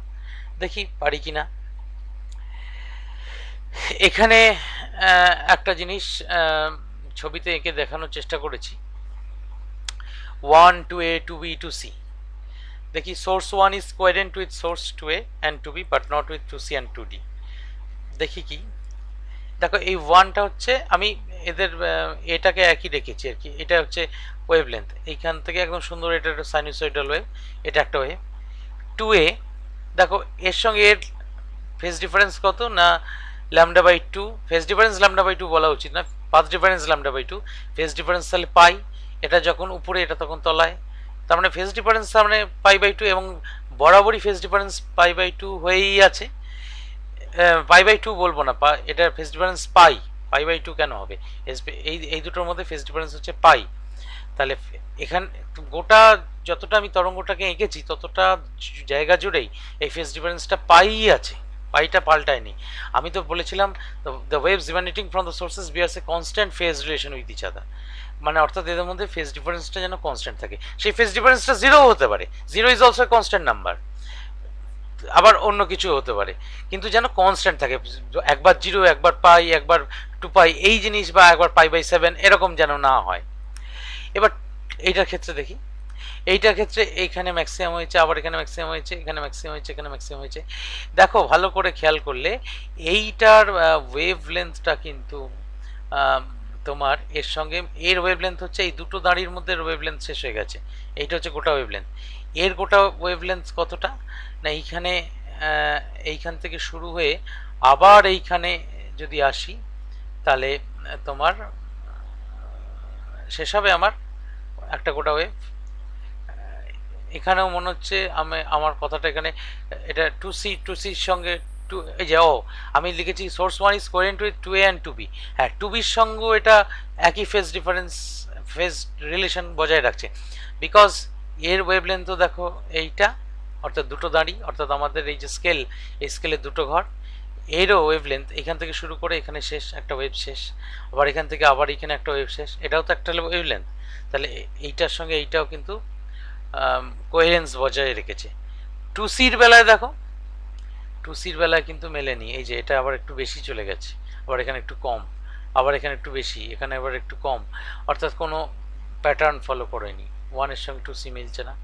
দেখি পারি কিনা। এখানে একটা জিনিস ছবিতে এঁকে দেখানোর চেষ্টা করেছি, 1 2a 2b 2c। দেখি source 1 is coherent with source 2a and 2b but not with 2c and 2d। দেখি কি, দেখো এই 1টা হচ্ছে, আমি এদের এটাকে একই রেখেছি আর কি, এটা হচ্ছে ওয়েভলেন্থ, এইখান থেকে একদম সুন্দর, এটা একটা সাইনুসয়েডাল ওয়েভ, এটা একটা ওয়েভ। 2a দেখো এর সঙ্গে এর ফেজ ডিফারেন্স কত না λ/2, ফেজ ডিফারেন্স λ/2 বলা উচিত না, পাথ ডিফারেন্স λ/2, ফেজ ডিফারেন্স তাহলে পাই, এটা যখন উপরে এটা তখন তলায়, তার মানে ফেজ ডিফারেন্স তার মানে π/2, এবং বরাবরই ফেজ ডিফারেন্স π/2 হয়েই আছে। π/2 বলবো না, এটা ফেজ ডিফারেন্স π/2 কেন হবে, এই দুটোর মধ্যে ফেজ ডিফারেন্স হচ্ছে পাই। তাহলে এখান গোটা যতটা আমি তরঙ্গটাকে এঁকেছি ততটা জায়গা জুড়েই এই ফেজ ডিফারেন্সটা পাই আছে, পাইটা পাল্টায়নি। আমি তো বলেছিলাম the waves emanating from the sources bears a constant phase relation with each other, মানে অর্থাৎ এদের মধ্যে ফেজ ডিফারেন্সটা যেন কনস্ট্যান্ট থাকে, সেই ফেজ ডিফারেন্সটা 0 হতে পারে, 0 is also a constant number, আবার অন্য কিছু হতে পারে, কিন্তু যেন কনস্ট্যান্ট থাকে, একবার 0 একবার পাই একবার 2π এই জিনিস, বা একবার π/7 এরকম যেন না হয়। এবার এইটার ক্ষেত্রে দেখি, এইটার ক্ষেত্রে এইখানে ম্যাক্সিমাম হয়েছে, আবার এখানে ম্যাক্সিমাম হয়েছে, এখানে ম্যাক্সিমাম হয়েছে, এখানে ম্যাক্সিমাম হয়েছে। দেখো ভালো করে খেয়াল করলে এইটার ওয়েভ লেন্থটা কিন্তু তোমার এর সঙ্গে এর ওয়েভ লেন্থ হচ্ছে এই দুটো দাঁড়ির মধ্যে ওয়েভ লেন্থ শেষ হয়ে গেছে। এইটা হচ্ছে গোটা ওয়েভ লেন্থ। এর গোটা ওয়েভ লেন্থ কতটা না এইখানে এইখান থেকে শুরু হয়ে আবার এইখানে যদি আসি তাহলে তোমার শেষ হবে আমার একটা গোটা ওয়েভ। এখানেও মনে হচ্ছে আমার কথাটা এখানে এটা টু সির সঙ্গে টু এই যে আমি লিখেছি source one is coherent with two A and two B. হ্যাঁ, টু বির সঙ্গেও এটা একই ফেজ রিলেশন বজায় রাখছে, বিকজ এর ওয়েভ লেন্থও দেখো এইটা, অর্থাৎ দুটো দাঁড়ি, অর্থাৎ আমাদের এই যে স্কেল, এই স্কেলের দুটো ঘর, এরও ওয়েভ লেন্থ এখান থেকে শুরু করে এখানে শেষ, একটা ওয়েভ শেষ, আবার এখান থেকে আবার এখানে একটা ওয়েভ শেষ, এটাও তো একটা ওয়েভ লেন্থ। তাহলে এইটার সঙ্গে এইটাও কিন্তু কোহেরেন্স বজায় রেখেছে। টু সির বেলায় দেখো, টু সির বেলায় কিন্তু মেলেনি, এই যে এটা আবার একটু বেশি চলে গেছে, আবার এখানে একটু কম, আবার এখানে একটু বেশি, এখানে আবার একটু কম, অর্থাৎ কোনো প্যাটার্ন ফলো করেনি। ওয়ানের সঙ্গে টু সি মিলছে না।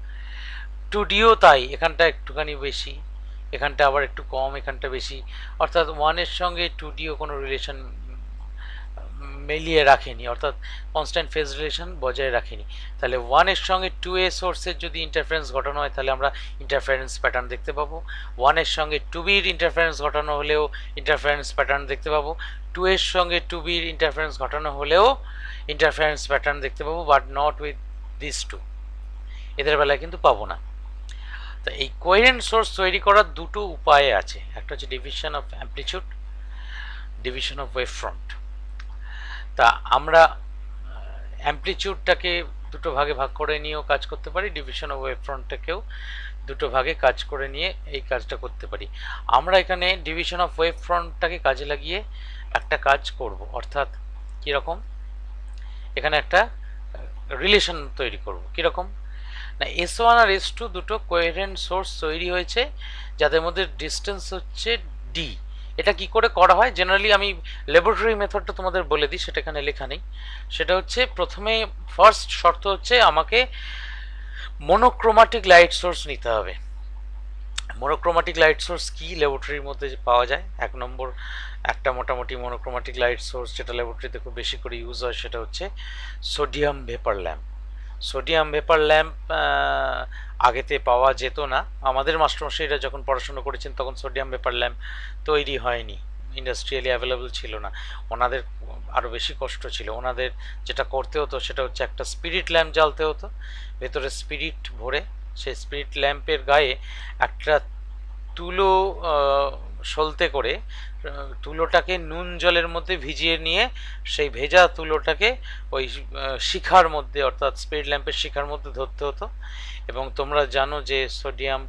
টু ডিও তাই, এখানটা একটুখানি বেশি, এখানটা আবার একটু কম, এখানটা বেশি, অর্থাৎ ওয়ানের সঙ্গে টু ডিও কোনো রিলেশন মিলিয়ে রাখেনি, অর্থাৎ কনস্ট্যান্ট ফেজ রিলেশন বজায় রাখেনি। তাহলে ওয়ানের সঙ্গে টু এ সোর্সের যদি ইন্টারফারেন্স ঘটানো হয় তাহলে আমরা ইন্টারফারেন্স প্যাটার্ন দেখতে পাবো। ওয়ানের সঙ্গে টু বির ইন্টারফারেন্স ঘটানো হলেও ইন্টারফারেন্স প্যাটার্ন দেখতে পাবো। টু এর সঙ্গে টু বির ইন্টারফারেন্স ঘটানো হলেও ইন্টারফারেন্স প্যাটার্ন দেখতে পাবো, but not with this two, এদের বেলায় কিন্তু পাবো না। তো এই কোহেরেন্ট সোর্স তৈরি করার দুটো উপায় আছে, একটা হচ্ছে division of amplitude, division of wave front. তা আমরা অ্যামপ্লিটিউডটাকে দুটো ভাগে ভাগ করে নিয়েও কাজ করতে পারি, ডিভিশন অফ ওয়েভ ফ্রন্টটাকেও দুটো ভাগে কাজ করে নিয়ে এই কাজটা করতে পারি। আমরা এখানে ডিভিশন অফ ওয়েভ ফ্রন্টটাকে কাজে লাগিয়ে একটা কাজ করব, অর্থাৎ কীরকম, এখানে একটা রিলেশন তৈরি করব। কীরকম না, S1 আর S2 দুটো কোহেরেন্ট সোর্স তৈরি হয়েছে যাদের মধ্যে ডিস্টেন্স হচ্ছে D। এটা কি করে করা হয়, জেনারেলি আমি ল্যাবরেটরি মেথডটা তোমাদের বলে দিই, সেটা এখানে লেখা নেই। সেটা হচ্ছে প্রথমে ফার্স্ট শর্ত হচ্ছে আমাকে মনোক্রোমাটিক লাইট সোর্স নিতে হবে। মনোক্রোমাটিক লাইট সোর্স কি ল্যাবরেটরির মধ্যে পাওয়া যায়, এক নম্বর একটা মোটামুটি মনোক্রোমাটিক লাইট সোর্স যেটা ল্যাবরেটরিতে খুব বেশি করে ইউজ হয় সেটা হচ্ছে sodium vapour lamp. Sodium vapour lamp আগেতে পাওয়া যেত না, আমাদের মাস্টারমশাইরা যখন পড়াশোনা করেছেন তখন সোডিয়াম ভেপার ল্যাম্প তৈরি হয়নি, ইন্ডাস্ট্রিয়ালি অ্যাভেলেবল ছিল না। ওনাদের আরও বেশি কষ্ট ছিল, ওনাদের যেটা করতে হতো সেটা হচ্ছে একটা স্পিরিট ল্যাম্প জ্বালতে হতো, ভেতরে স্পিরিট ভরে, সেই স্পিরিট ল্যাম্পের গায়ে একটা তুলো সলতে করে তুলোটাকে নুন জলের মধ্যে ভিজিয়ে নিয়ে সেই ভেজা তুলোটাকে ওই শিখার মধ্যে, অর্থাৎ স্পিরিট ল্যাম্পের শিখার মধ্যে ধরতে হতো। এবং তোমরা জানো যে সোডিয়াম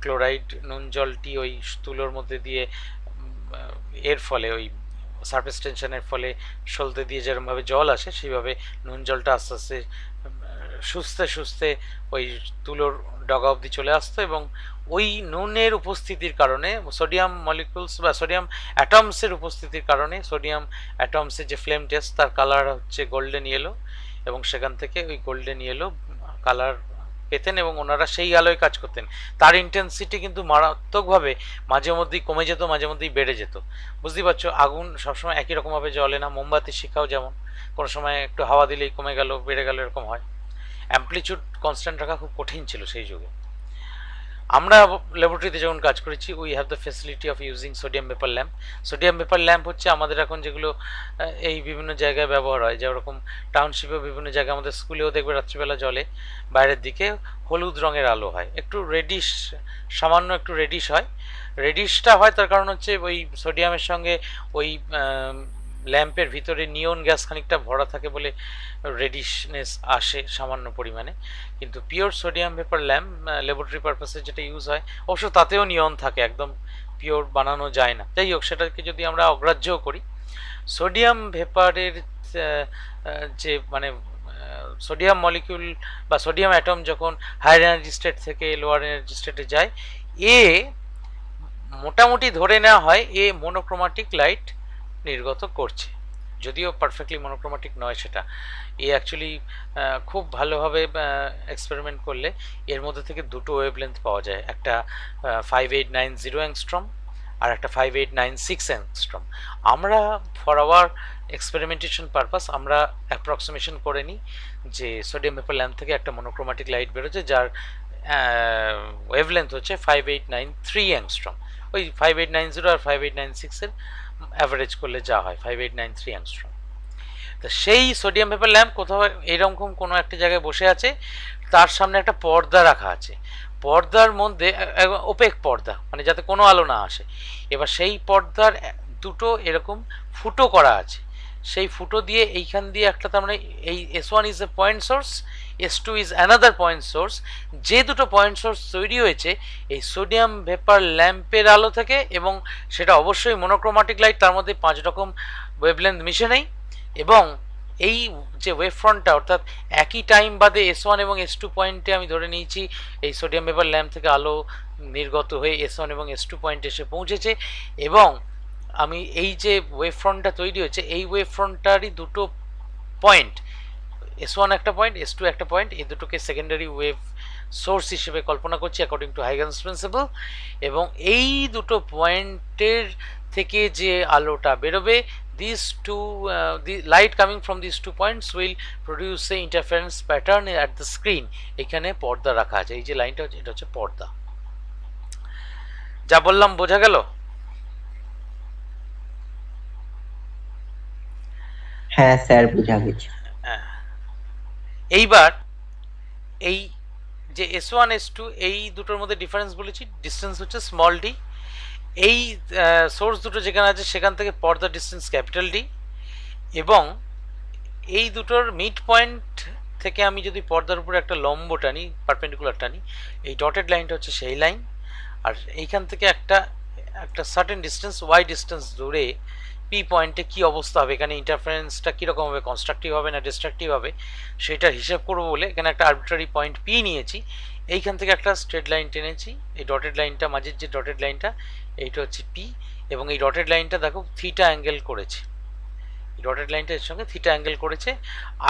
ক্লোরাইড নুন জলটি ওই তুলোর মধ্যে দিয়ে এর ফলে ওই সারফেস টেনশনের ফলে সলতে দিয়ে যেরকমভাবে জল আসে সেইভাবে নুন জলটা আস্তে আস্তে সুস্থে সুস্থে ওই তুলোর ডগা অবধি চলে আসতো, এবং ওই নুনের উপস্থিতির কারণে সোডিয়াম মলিকুলস বা সোডিয়াম অ্যাটমসের উপস্থিতির কারণে সোডিয়াম অ্যাটমসের যে ফ্লেম টেস্ট তার কালার হচ্ছে গোল্ডেন ইয়েলো, এবং সেখান থেকে ওই গোল্ডেন ইয়েলো কালার পেতেন এবং ওনারা সেই আলোয় কাজ করতেন। তার ইন্টেন্সিটি কিন্তু মারাত্মকভাবে মাঝে মধ্যেই কমে যেত, মাঝে মধ্যেই বেড়ে যেত। বুঝতেই পারছো, আগুন সবসময় একই রকমভাবে জ্বলে না, মোমবাতির শিখাও যেমন কোনো সময় একটু হাওয়া দিলেই কমে গেল বেড়ে গেল এরকম হয়। অ্যামপ্লিটিউড কনস্ট্যান্ট রাখা খুব কঠিন ছিল সেই যুগে। আমরা ল্যাবরেটরিতে যখন কাজ করেছি we have the facility of using sodium vapour lamp. Sodium vapour lamp হচ্ছে আমাদের এখন যেগুলো এই বিভিন্ন জায়গায় ব্যবহার হয়, যেরকম টাউনশিপেও বিভিন্ন জায়গায়, আমাদের স্কুলেও দেখবে রাত্রিবেলা জলে, বাইরের দিকে হলুদ রঙের আলো হয়, একটু রেডিশ, সামান্য একটু রেডিশ হয়। রেডিশটা হয় তার কারণ হচ্ছে ওই সোডিয়ামের সঙ্গে ওই ল্যাম্পের ভিতরে নিয়ন গ্যাস খানিকটা ভরা থাকে বলে রেডিশনেস আসে সামান্য পরিমাণে। কিন্তু pure sodium vapour lamp laboratory পারপাসে যেটা ইউজ হয়, অবশ্য তাতেও নিয়ন থাকে, একদম পিওর বানানো যায় না। যাই হোক, সেটাকে যদি আমরা অগ্রাহ্যও করি, সোডিয়াম ভেপারের যে মানে সোডিয়াম মলিকিউল বা সোডিয়াম অ্যাটম যখন হায়ার এনার্জি স্টেট থেকে লোয়ার এনার্জি স্টেটে যায়, এ মোটামুটি ধরে নেওয়া হয় এ মনোক্রোমাটিক লাইট নির্গত করছে। যদিও পারফেক্টলি মনোক্রোমাটিক নয় সেটা। এ অ্যাকচুয়ালি খুব ভালোভাবে এক্সপেরিমেন্ট করলে এর মধ্যে থেকে দুটো ওয়েভলেন্থ পাওয়া যায়, একটা 5890 অ্যাংস্ট্রম আর একটা 5896 অ্যাংস্ট্রম। আমরা ফর আওয়ার এক্সপেরিমেন্টেশন পারপাস আমরা অ্যাপ্রক্সিমেশন করে নিই যে সোডিয়াম ভেপার ল্যাম্প থেকে একটা মনোক্রোমাটিক লাইট বেরোচ্ছে যার ওয়েভলেন্থ হচ্ছে 5893 অ্যাংস্ট্রম। ওই 5890 আর 5896 এর অ্যাভারেজ করলে যা হয় 5893 অ্যাংস্ট্রম। তো সেই সোডিয়াম ভেপার ল্যাম্প কোথাও এইরকম কোনো একটা জায়গায় বসে আছে, তার সামনে একটা পর্দা রাখা আছে, পর্দার মধ্যে ওপেক পর্দা, মানে যাতে কোনো আলো না আসে। এবার সেই পর্দার দুটো এরকম ফুটো করা আছে, সেই ফুটো দিয়ে এইখান দিয়ে একটা, তার মানে এই S1 is a point source, S2 is another point source. যে দুটো পয়েন্ট সোর্স তৈরি হয়েছে এই সোডিয়াম ভেপার ল্যাম্পের আলো থেকে, এবং সেটা অবশ্যই মনোক্রোমাটিক লাইট, তার মধ্যে 5 রকম ওয়েভলেন্থ মিশে নেই, এবং এই যে ওয়েভ ফ্রন্টটা অর্থাৎ একই টাইম বাদে S1 এবং S2 পয়েন্টে আমি ধরে নিয়েছি এই সোডিয়াম ভেপার ল্যাম্প থেকে আলো নির্গত হয়ে S1 এবং S2 পয়েন্টে এসে পৌঁছেছে, এবং আমি এই যে ওয়েভ ফ্রন্টটা তৈরি হয়েছে এই ওয়েভ ফ্রন্টটারই দুটো পয়েন্ট, S1 একটা পয়েন্ট, S2 একটা পয়েন্ট, এই দুটোকে সেকেন্ডারি ওয়েভ সোর্স হিসেবে কল্পনা করছি অ্যাকর্ডিং টু হাইগেনস প্রিন্সিপল। এবং এই দুটো পয়েন্টের থেকে যে আলোটা বেরোবে, these two the light coming from these 2 points will produce a interference pattern at the screen। এখানে পর্দা রাখা আছে, এই যে লাইনটা হচ্ছে এটা হচ্ছে পর্দা। যা বললাম বোঝা গেল? হ্যাঁ স্যার, বোঝা গেছে। এইবার এই যে S1 S2 এই দুটোর মধ্যে ডিফারেন্স বলেছি, ডিস্টেন্স হচ্ছে স্মল ডি। এই সোর্স দুটো যেখানে আছে সেখান থেকে পর্দা ডিস্টেন্স ক্যাপিটাল ডি, এবং এই দুটোর মিড পয়েন্ট থেকে আমি যদি পর্দার উপরে একটা লম্ব টানি, পারপেন্ডিকুলার টানি, এই ডটেড লাইনটা হচ্ছে সেই লাইন। আর এইখান থেকে একটা সার্টেন ডিস্টেন্স ওয়াই ডিস্টেন্স দূরে পি পয়েন্টে কি অবস্থা হবে, এখানে ইন্টারফারেন্সটা কীরকম হবে, কনস্ট্রাকটিভ হবে না ডিস্ট্রাকটিভ হবে, সেটার হিসেব করবো বলে এখানে একটা আরবিট্রারি পয়েন্ট পি নিয়েছি। এইখান থেকে একটা স্ট্রেট লাইন টেনেছি, এই ডটেড লাইনটা, মাঝের যে ডটেড লাইনটা এইটা হচ্ছে পি, এবং এই ডটেড লাইনটা দেখো থিটা অ্যাঙ্গেল করেছে, ডটেড লাইনটা এর সঙ্গে থিটা অ্যাঙ্গেল করেছে।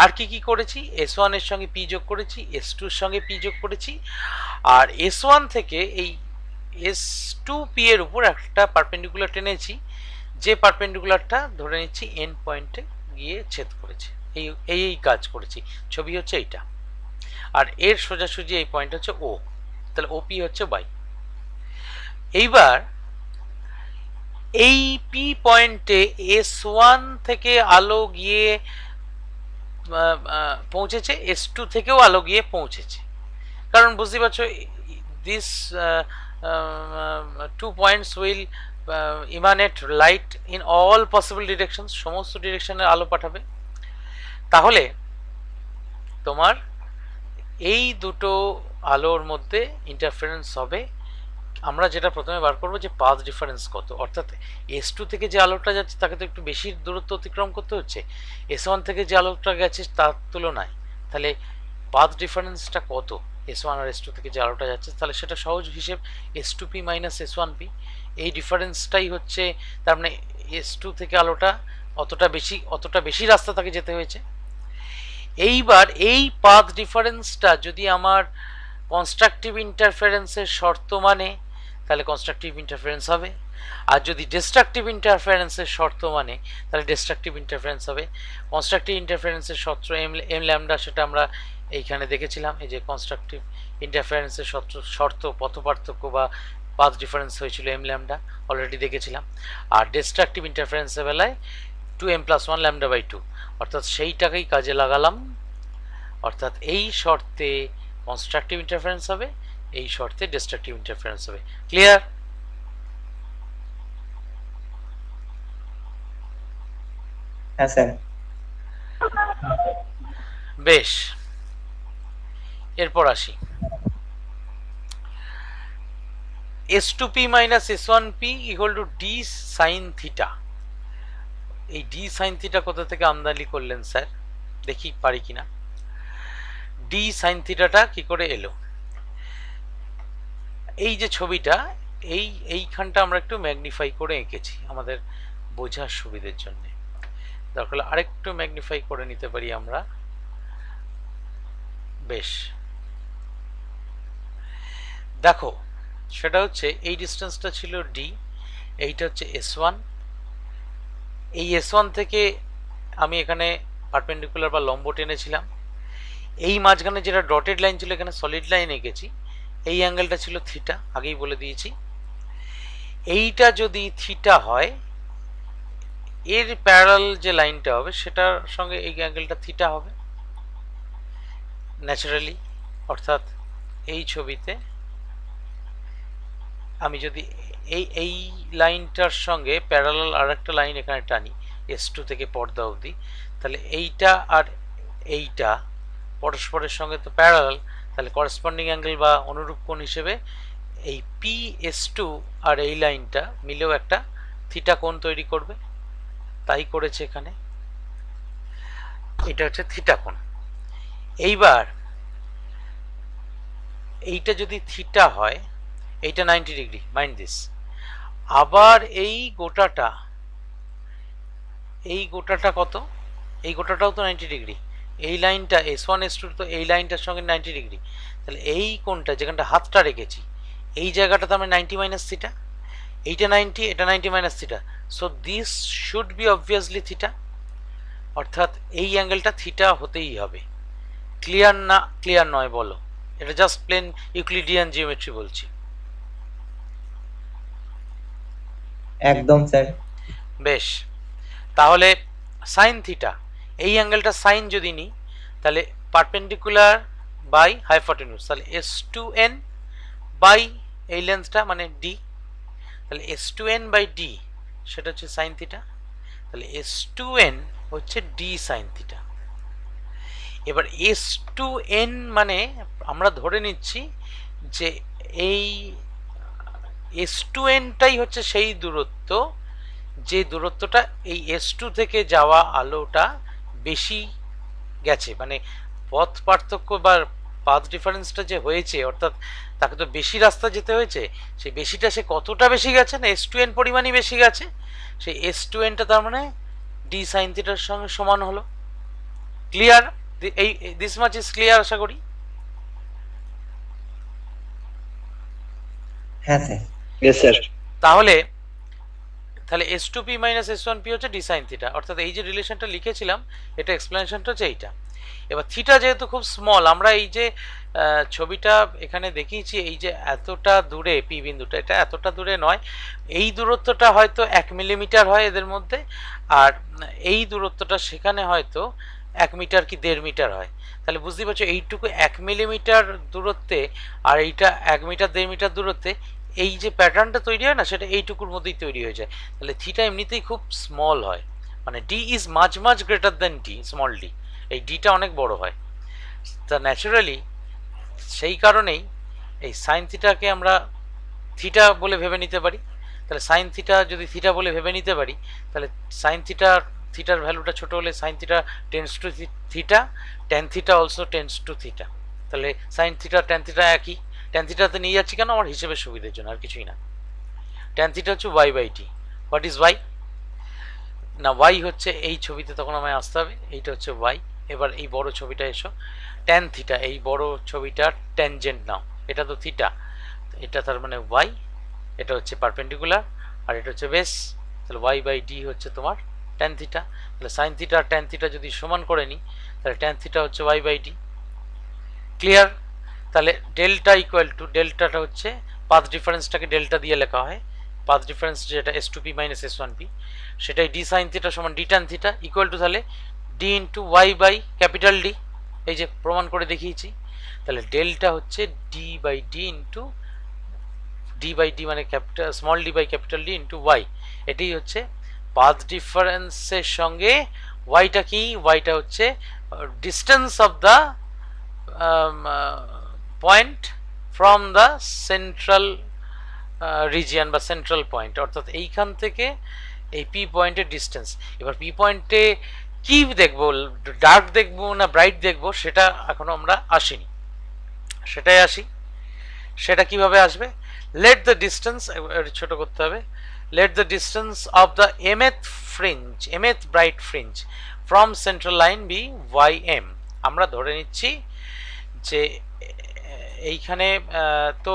আর কি কি করেছি, S1 এর সঙ্গে পি যোগ করেছি, S2 এর সঙ্গে পি যোগ করেছি, আর S1 থেকে এই S2 পি এর উপর একটা পারপেন্ডিকুলার টেনেছি, যে পারপেন্ডিকুলারটা ধরে নিচ্ছি এন্ড পয়েন্টে গিয়ে ছেদ করেছে। এই কাজ করেছি, ছবি হচ্ছে এইটা, আর এর সোজাসুজি এই পয়েন্ট হচ্ছে ও, তাহলে ওপি হচ্ছে বাই। এইবার এই পি পয়েন্টে S1 থেকে আলো গিয়ে পৌঁছেছে, S2 থেকেও আলো গিয়ে পৌঁছেছে, কারণ বুঝতে পারছো this 2 points will emanate light in all possible directions, সমস্ত ডিরেকশনে আলো পাঠাবে। তাহলে তোমার এই দুটো আলোর মধ্যে ইন্টারফারেন্স হবে, আমরা যেটা প্রথমে বার করবো যে পাথ ডিফারেন্স কত, অর্থাৎ S2 থেকে যে আলোটা যাচ্ছে তাকে তো একটু বেশি দূরত্ব অতিক্রম করতে হচ্ছে S1 থেকে যে আলোটা গেছে তার তুলনায়, তাহলে পাথ ডিফারেন্সটা কত S1 আর S2 থেকে যে আলোটা যাচ্ছে, তাহলে সেটা সহজ হিসেব S2p মাইনাস S1p, এই ডিফারেন্সটাই হচ্ছে, তার মানে S2 থেকে আলোটা অতটা বেশি রাস্তা তাকে যেতে হয়েছে। এইবার এই পাথ ডিফারেন্সটা যদি আমার কনস্ট্রাকটিভ ইন্টারফারেন্সের শর্ত মানে, তাহলে কনস্ট্রাকটিভ ইন্টারফারেন্স হবে, আর যদি ডিস্ট্রাকটিভ ইন্টারফারেন্সের শর্ত মানে তাহলে ডিস্ট্রাকটিভ ইন্টারফারেন্স হবে। কনস্ট্রাকটিভ ইন্টারফারেন্সের শর্ত এম ল্যামডা, সেটা আমরা এইখানে দেখেছিলাম, এই যে কনস্ট্রাকটিভ ইন্টারফারেন্সের শর্ত পথ পার্থক্য বা পাথ ডিফারেন্স হয়েছিল এম ল্যামডা, অলরেডি দেখেছিলাম। আর ডিস্ট্রাকটিভ ইন্টারফারেন্সের বেলায় 2m+1 λ/2, অর্থাৎ সেইটাকেই কাজে লাগালাম, অর্থাৎ এই শর্তে কনস্ট্রাকটিভ ইন্টারফারেন্স হবে, এই শর্তে ডিস্ট্রাকটিভ ইন্টারফারেন্স হবে। ক্লিয়ার? হ্যাঁ স্যার। বেশ, এরপর আসি S2p minus S1p equal to d sine theta. এই d সাইন থিটা কোথা থেকে আমদানি করলেন স্যার, দেখি পারি কিনা। d সাইন থিটাটা কি করে এলো, এই যে ছবিটা এইখানটা আমরা একটু ম্যাগনিফাই করে এঁকেছি আমাদের বোঝার সুবিধের জন্য। দরকার হলে আরেকটু ম্যাগনিফাই করে নিতে পারি আমরা। বেশ, দেখো সেটা হচ্ছে এই ডিস্টেন্সটা ছিল ডি, এইটা হচ্ছে S1। এই S1 থেকে আমি এখানে পারপেন্ডিকুলার বা লম্ব টেনেছিলাম। এই মাঝখানে যেটা ডটেড লাইন ছিল এখানে সলিড লাইন এঁকেছি। এই অ্যাঙ্গেলটা ছিল থিটা, আগেই বলে দিয়েছি। এইটা যদি থিটা হয়, এর প্যারালাল যে লাইনটা হবে সেটার সঙ্গে এই অ্যাঙ্গেলটা থিটা হবে ন্যাচারালি। অর্থাৎ এই ছবিতে আমি যদি এই লাইনটার সঙ্গে প্যারালাল আর একটা লাইন এখানে টানি S2 থেকে পর্দা অবধি, তাহলে এইটা আর এইটা পরস্পরের সঙ্গে তো প্যারালাল, তাহলে করেসপন্ডিং অ্যাঙ্গেল বা অনুরূপ কোণ হিসেবে এই PS2 আর এই লাইনটা মিলেও একটা থিটা কোণ তৈরি করবে। তাই করেছে এখানে, এটা হচ্ছে থিটা কোণ। এইবার এইটা যদি থিটা হয়, এইটা 90 ডিগ্রি, মাইন্ড দিস। আবার এই গোটাটা কত? এই গোটাটাও তো 90 ডিগ্রি। এই লাইনটা S1 S2 তো এই লাইনটার সঙ্গে 90 ডিগ্রি, তাহলে এই কোণটা যেখানটা হাতটা রেখেছি এই জায়গাটাতে আমরা 90 মাইনাস থিটা, এইটা 90, এটা 90 minus theta, so this should be obviously theta. অর্থাৎ এই অ্যাঙ্গেলটা থিটা হতেই হবে। ক্লিয়ার না ক্লিয়ার নয় বলো? এটা জাস্ট প্লেন ইউক্লিডিয়ান জিওমেট্রি বলছি। একদম স্যার। বেশ, তাহলে সাইন থিটা, এই অ্যাঙ্গেলটা সাইন যদি নিই তাহলে পারপেন্ডিকুলার বাই হাইপোটেনিউজ, তাহলে S2n বাই এই লেন্থটা মানে ডি, তাহলে S2n বাই ডি সেটা হচ্ছে সাইন থিটা। তাহলে S2n হচ্ছে ডি সাইন থিটা। এবার S2n মানে আমরা ধরে নিচ্ছি যে এই S2nটাই হচ্ছে সেই দূরত্ব, যে দূরত্বটা এই S2 থেকে যাওয়া আলোটা বেশি গেছে, মানে পথ পার্থক্য বা পাথ ডিফারেন্সটা যে হয়েছে, অর্থাৎ তাকে তো বেশি রাস্তা যেতে হয়েছে, সেই বেশিটা সে কতটা বেশি গেছে না S2n পরিমাণই বেশি গেছে, সেই S2nটা তার মানে ডি সাইন থিটার সঙ্গে সমান হলো। ক্লিয়ার? এই দিস মাচ ইজ ক্লিয়ার আশা করি। হ্যাঁ স্যার। Yes, sir. তাহলে S2p মাইনাস S1p হচ্ছে ডি সাইন থিটা, অর্থাৎ এই যে রিলেশনটা লিখেছিলাম এটা এক্সপ্লেনেশনটা হচ্ছে এইটা। এবার থিটা যেহেতু খুব স্মল, আমরা এই যে ছবিটা এখানে দেখিয়েছি এই যে এতটা দূরে পি বিন্দুটা, এটা এতটা দূরে নয়, এই দূরত্বটা হয়তো 1 মিলিমিটার হয় এদের মধ্যে, আর এই দূরত্বটা সেখানে হয়তো 1 মিটার কি 1.5 মিটার হয়। তাহলে বুঝতে পারছো এইটুকু 1 মিলিমিটার দূরত্বে আর এইটা 1 মিটার 1.5 মিটার দূরত্বে এই যে প্যাটার্নটা তৈরি হয় না সেটা এইটুকুর মধ্যেই তৈরি হয়ে যায়। তাহলে থিটা এমনিতেই খুব স্মল হয়, মানে D is much much greater than D, small D, এই ডিটা অনেক বড় হয়। তা ন্যাচারালি সেই কারণেই এই সাইন থিটাকে আমরা থিটা বলে ভেবে নিতে পারি। তাহলে সাইন থিটা যদি থিটা বলে ভেবে নিতে পারি, তাহলে সাইন থিটার ভ্যালুটা ছোট হলে sine theta tends to theta, tan theta also tends to theta. তাহলে সাইন থিটা ট্যান থিটা একই, ট্যান থিটাতে নিয়ে যাচ্ছি কেন? আমার হিসেবের সুবিধার জন্য, আর কিছুই না। ট্যান থিটা হচ্ছে Y by T. What is Y? না, ওয়াই হচ্ছে এই ছবিতে তখন আমায় আসতে হবে, এইটা হচ্ছে ওয়াই। এবার এই বড় ছবিটা এসো, ট্যান থিটা, এই বড় ছবিটার ট্যানজেন্ট নাও, এটা তো থিটা, এটা তার মানে ওয়াই, এটা হচ্ছে পারপেন্ডিকুলার আর এটা হচ্ছে বেস, তাহলে ওয়াই বাই ডি হচ্ছে তোমার ট্যান থিটা। তাহলে সাইন থিটা আর ট্যান থিটা যদি সমান করে নিই তাহলে ট্যান থিটা হচ্ছে ওয়াই বাই ডি। ক্লিয়ার? তাহলে ডেল্টা ইকুয়াল টু, ডেল্টাটা হচ্ছে পাথ ডিফারেন্সটাকে ডেল্টা দিয়ে লেখা হয়, পাথ ডিফারেন্স যেটা S2p মাইনাস S1p, সেটাই ডি সাইন থিটা সমান d tan theta equal to তাহলে d into y by capital d, এই যে প্রমাণ করে দেখিয়েছি। তাহলে ডেল্টা হচ্ছে d by d into d by d মানে capital small d by capital d into y, এটাই হচ্ছে পাথ ডিফারেন্সের সঙ্গে ওয়াইটা কি? ওয়াইটা হচ্ছে distance of the point from the central region বা সেন্ট্রাল পয়েন্ট, অর্থাৎ এইখান থেকে এই পি পয়েন্টের ডিস্টেন্স। এবার পি পয়েন্টে কি দেখবো, ডার্ক দেখবো না ব্রাইট দেখবো, সেটা এখনো আমরা আসিনি, সেটাই আসি। সেটা কিভাবে আসবে? লেট দ্য ডিস্টেন্স, ছোট করতে হবে, let the distance of the mth fringe mth bright fringe from central line be ym, আমরা ধরে নিচ্ছি যে এইখানে তো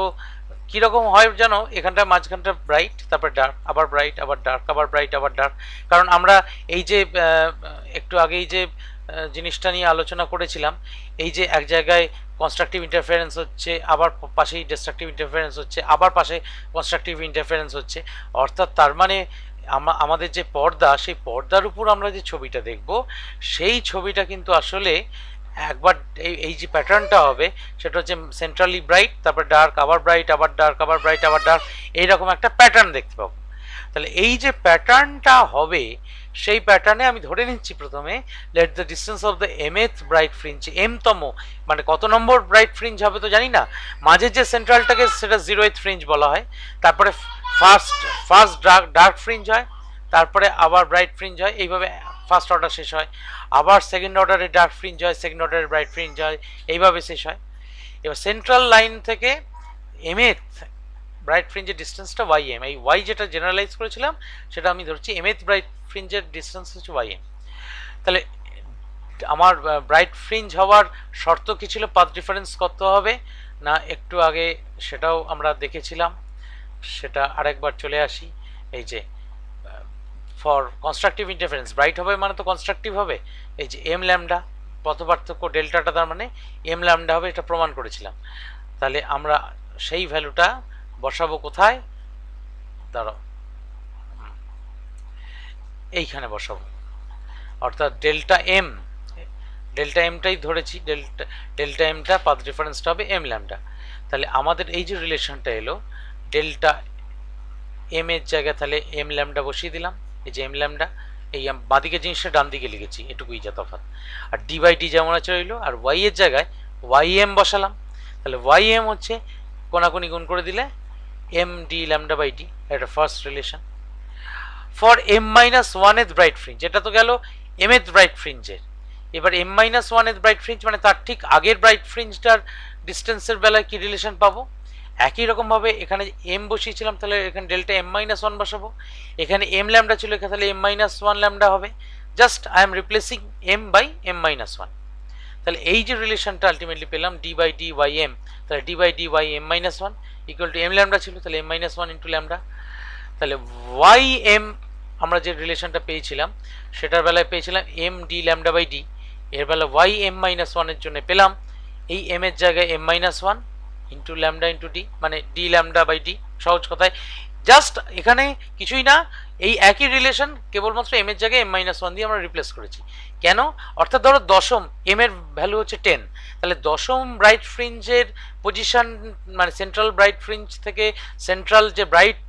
কীরকম হয় জানো, এখানটা মাঝখানটা ব্রাইট, তারপর ডার্ক, আবার ব্রাইট, আবার ডার্ক, আবার ব্রাইট, আবার ডার্ক। কারণ আমরা এই যে একটু আগেই যে জিনিসটা নিয়ে আলোচনা করেছিলাম, এই যে এক জায়গায় কনস্ট্রাকটিভ ইন্টারফারেন্স হচ্ছে, আবার পাশেই ডিস্ট্রাকটিভ ইন্টারফারেন্স হচ্ছে, আবার পাশে কনস্ট্রাকটিভ ইন্টারফারেন্স হচ্ছে, অর্থাৎ তার মানে আমাদের যে পর্দা, সেই পর্দার উপর আমরা যে ছবিটা দেখব, সেই ছবিটা কিন্তু আসলে একবার এই যে প্যাটার্নটা হবে সেটা হচ্ছে সেন্ট্রালি ব্রাইট, তারপর ডার্ক, আবার ব্রাইট, আবার ডার্ক, আবার ব্রাইট, আবার ডার্ক, এইরকম একটা প্যাটার্ন দেখতে পাবো। তাহলে এই যে প্যাটার্নটা হবে, সেই প্যাটার্নে আমি ধরে নিচ্ছি প্রথমে let the distance of the mth bright fringe, mতম মানে কত নম্বর ব্রাইট ফ্রিঞ্জ হবে তো জানি না, মাঝের যে সেন্ট্রালটাকে সেটা 0th ফ্রিঞ্জ বলা হয়, তারপরে ফার্স্ট ডার্ক ফ্রিঞ্জ হয়, তারপরে আবার ব্রাইট ফ্রিঞ্জ হয়, এইভাবে ফার্স্ট অর্ডার শেষ হয়, আবার সেকেন্ড অর্ডারে ডার্ক ফ্রিঞ্জ হয়, সেকেন্ড অর্ডারে ব্রাইট ফ্রিঞ্জ হয়, এইভাবে শেষ হয়। এবার সেন্ট্রাল লাইন থেকে mth ব্রাইট ফ্রিঞ্জের ডিস্টেন্সটা ym, এই y যেটা জেনারেলাইজ করেছিলাম সেটা আমি ধরছি mth ব্রাইট ফ্রিঞ্জের ডিস্টেন্স হচ্ছে ym। তাহলে আমার ব্রাইট ফ্রিঞ্জ হওয়ার শর্ত কি ছিল, পাথ ডিফারেন্স কত হবে না, একটু আগে সেটাও আমরা দেখেছিলাম, সেটা আরেকবার চলে আসি। এই যে ফর কনস্ট্রাকটিভ ইন্টারফারেন্স ব্রাইট হবে মানে তো কনস্ট্রাকটিভ হবে, এই যে এম ল্যামডা, পথ পার্থক্য ডেল্টাটা তার মানে এম ল্যামডা হবে, এটা প্রমাণ করেছিলাম। তাহলে আমরা সেই ভ্যালুটা বসাবো কোথায়, দাঁড়াও এইখানে বসাবো, অর্থাৎ ডেল্টা এমটাই ধরেছি, ডেল্টা এমটা পাথ ডিফারেন্সটা হবে এম ল্যামডা। তাহলে আমাদের এই যে রিলেশনটা এলো, ডেল্টা এম এর জায়গায় তাহলে এম ল্যামডা বসিয়ে দিলাম, এই যে এম ল্যামডা, এই বাঁদিকে জিনিসটা ডান দিকে লিখেছি, এটুকুই যা তফাৎ, আর ডি বাই ডি যেমন আছে রইলো, আর ওয়াই এর জায়গায় ওয়াই এম বসালাম। তাহলে ওয়াই এম হচ্ছে কোনাকুনি গুণ করে দিলে m d lambda by d, এটা first relation. For m minus oneth bright fringe, এটা তো গেল mth ব্রাইট ফ্রিঞ্জের, এবার m minus oneth bright fringe মানে তার ঠিক আগের ব্রাইট ফ্রিঞ্জটার ডিস্টেন্সের বেলায় কি রিলেশন পাবো, একই রকমভাবে এখানে এম বসিয়েছিলাম, তাহলে এখানে ডেল্টা এম মাইনাস ওয়ান বসাবো, এখানে এম ল্যামডা ছিল, এখানে তাহলে এম মাইনাস ওয়ান ল্যামডা হবে, just I am replacing m by m minus one. তাহলে এই যে রিলেশনটা আলটিমেটলি পেলাম d by d y m, তাহলে d by d y m minus one equal to m lambda ছিল, তাহলে m minus one into lambda. তাহলে y m আমরা যে রিলেশনটা পেয়েছিলাম সেটার বেলায় পেয়েছিলাম m d lambda by d, এর বেলা ওয়াই এম মাইনাস ওয়ানের জন্য পেলাম এই এম এর জায়গায় M minus one into lambda into D, মানে ডি ল্যামডা বাই ডি। সহজ কথায় জাস্ট এখানে কিছুই না, এই একই রিলেশন কেবলমাত্র এম এর জায়গায় এম মাইনাস ওয়ান দিয়ে আমরা রিপ্লেস করেছি। কেন, অর্থাৎ ধরো দশম, এম এর ভ্যালু হচ্ছে 10, তাহলে দশম ব্রাইট ফ্রিঞ্জের পজিশন মানে সেন্ট্রাল ব্রাইট ফ্রিঞ্জ থেকে সেন্ট্রাল যে ব্রাইট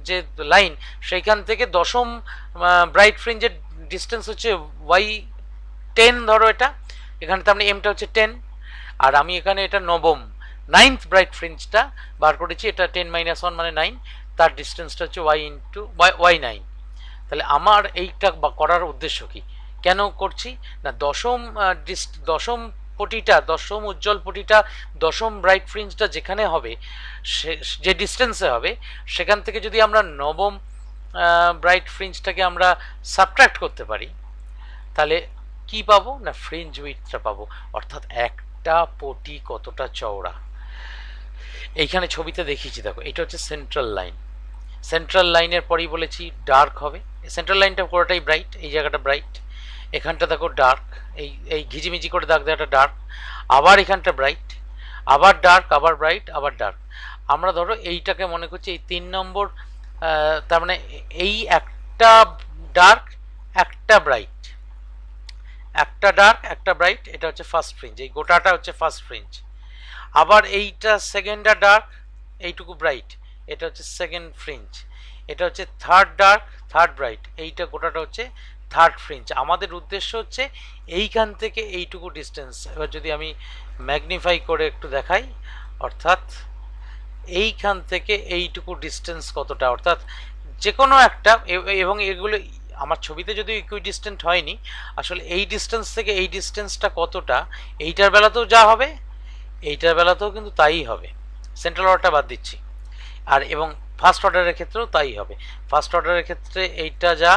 যে লাইন, সেইখান থেকে দশম ব্রাইট ফ্রিঞ্জের ডিস্টেন্স হচ্ছে ওয়াই 10 ধরো, এটা এখানে তার মানে এমটা হচ্ছে 10, আর আমি এখানে এটা নবম নাইন্থ ব্রাইট ফ্রিঞ্জটা বার করেছি, এটা 10 মাইনাস ওয়ান মানে 9, তার ডিস্টেন্সটা হচ্ছে ওয়াই ইন্টু ওয়াই 9। তাহলে আমার এইটা করার উদ্দেশ্য কি, কেন করছি না, দশম পটিটা, দশম উজ্জ্বল পটিটা, দশম ব্রাইট ফ্রিঞ্জটা যেখানে হবে, যে ডিস্টেন্সে হবে, সেখান থেকে যদি আমরা নবম ব্রাইট ফ্রিঞ্জটাকে আমরা সাবট্রাক্ট করতে পারি, তাহলে কি পাবো না ফ্রিঞ্জ উইডথটা পাবো, অর্থাৎ একটা পটি কতটা চওড়া। এইখানে ছবিতে দেখিয়েছি, দেখো এটা হচ্ছে সেন্ট্রাল লাইন, সেন্ট্রাল লাইনের পরেই বলেছি ডার্ক হবে, সেন্ট্রাল লাইনটা পুরোটাই ব্রাইট, এই জায়গাটা ব্রাইট, এখানটা দেখো ডার্ক, এই ঘিজিমিজি করে দাগ দেওয়াটা ডার্ক, আবার এখানটা ব্রাইট, আবার ডার্ক, আবার ব্রাইট, আবার ডার্ক। আমরা ধরো এইটাকে মনে করছি এই 3 নম্বর, তার মানে এই একটা ডার্ক একটা ব্রাইট, একটা ডার্ক একটা ব্রাইট, এটা হচ্ছে ফার্স্ট ফ্রিঞ্জ, এই গোটাটা হচ্ছে ফার্স্ট ফ্রিঞ্জ। আবার এইটা সেকেন্ডটা ডার্ক, এইটুকু ব্রাইট, এটা হচ্ছে সেকেন্ড ফ্রিঞ্জ। এটা হচ্ছে থার্ড ডার্ক থার্ড ব্রাইট, এইটা গোটাটা হচ্ছে থার্ড ফ্রিঞ্জ। আমাদের উদ্দেশ্য হচ্ছে এইখান থেকে এইটুকু ডিস্টেন্স। এবার যদি আমি ম্যাগনিফাই করে একটু দেখাই, অর্থাৎ এইখান থেকে এইটুকু ডিস্টেন্স কতটা, অর্থাৎ যে কোনো একটা, এবং এগুলো আমার ছবিতে যদি ইকুইডিস্টেন্ট হয়নি, আসলে এই ডিস্টেন্স থেকে এই ডিস্টেন্সটা কতটা, এইটার বেলাতেও যা হবে এইটার বেলাতেও কিন্তু তাই হবে, সেন্ট্রাল অর্ডারটা বাদ দিচ্ছি। আর এবং ফার্স্ট অর্ডারের ক্ষেত্রেও তাই হবে, ফার্স্ট অর্ডারের ক্ষেত্রে এইটা যা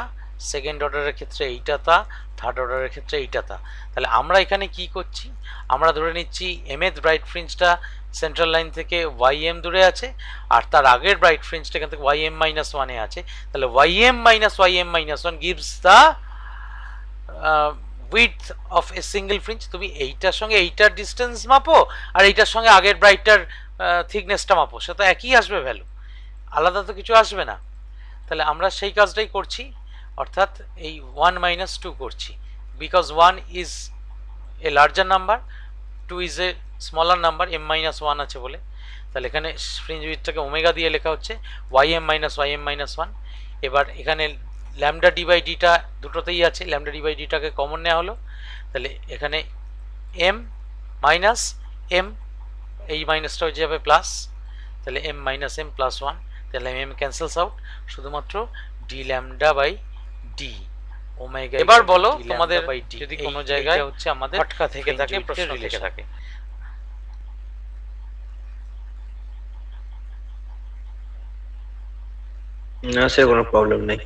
সেকেন্ড অর্ডারের ক্ষেত্রে এইটা তা, থার্ড অর্ডারের ক্ষেত্রে এইটা তা। তাহলে আমরা এখানে কি করছি, আমরা ধরে নিচ্ছি mth ব্রাইট ফ্রিঞ্জটা সেন্ট্রাল লাইন থেকে ym দূরে আছে, আর তার আগের ব্রাইট ফ্রিঞ্জটা এখান থেকে ym মাইনাস ওয়ানে আছে। তাহলে ym minus one gives the width of a single fringe. তুমি এইটার সঙ্গে এইটার ডিস্টেন্স মাপো, আর এইটার সঙ্গে আগের ব্রাইটটার থিকনেসটা মাপো, সে তো একই আসবে ভ্যালু, আলাদা তো কিছু আসবে না। তাহলে আমরা সেই কাজটাই করছি, অর্থাৎ এই 1 মাইনাস 2 করছি, because 1 is a larger number, 2 is a smaller number, m minus 1 আছে বলে। তাহলে এখানে ফ্রিঞ্জ উইডথটাকে ওমেগা দিয়ে লেখা হচ্ছে ym মাইনাস 1। এবার এখানে ল্যামডা ডি বাই ডিটা দুটোতেই আছে, ল্যামডা ডি বাই ডিটাকে কমন নেওয়া হলো, তাহলে এখানে m মাইনাস m, এই মাইনাসটা হয়ে যাবে প্লাস, তাহলে m মাইনাস m প্লাস 1, তাহলে m ক্যান্সেলস আউট, শুধুমাত্র D lambda by D omega. এবার বলো তোমাদের যদি কোনো জায়গায় হচ্ছে আমাদের ফটকা থেকে থাকে, প্রশ্ন থেকে থাকে। না স্যার, কোনো প্রবলেম নেই।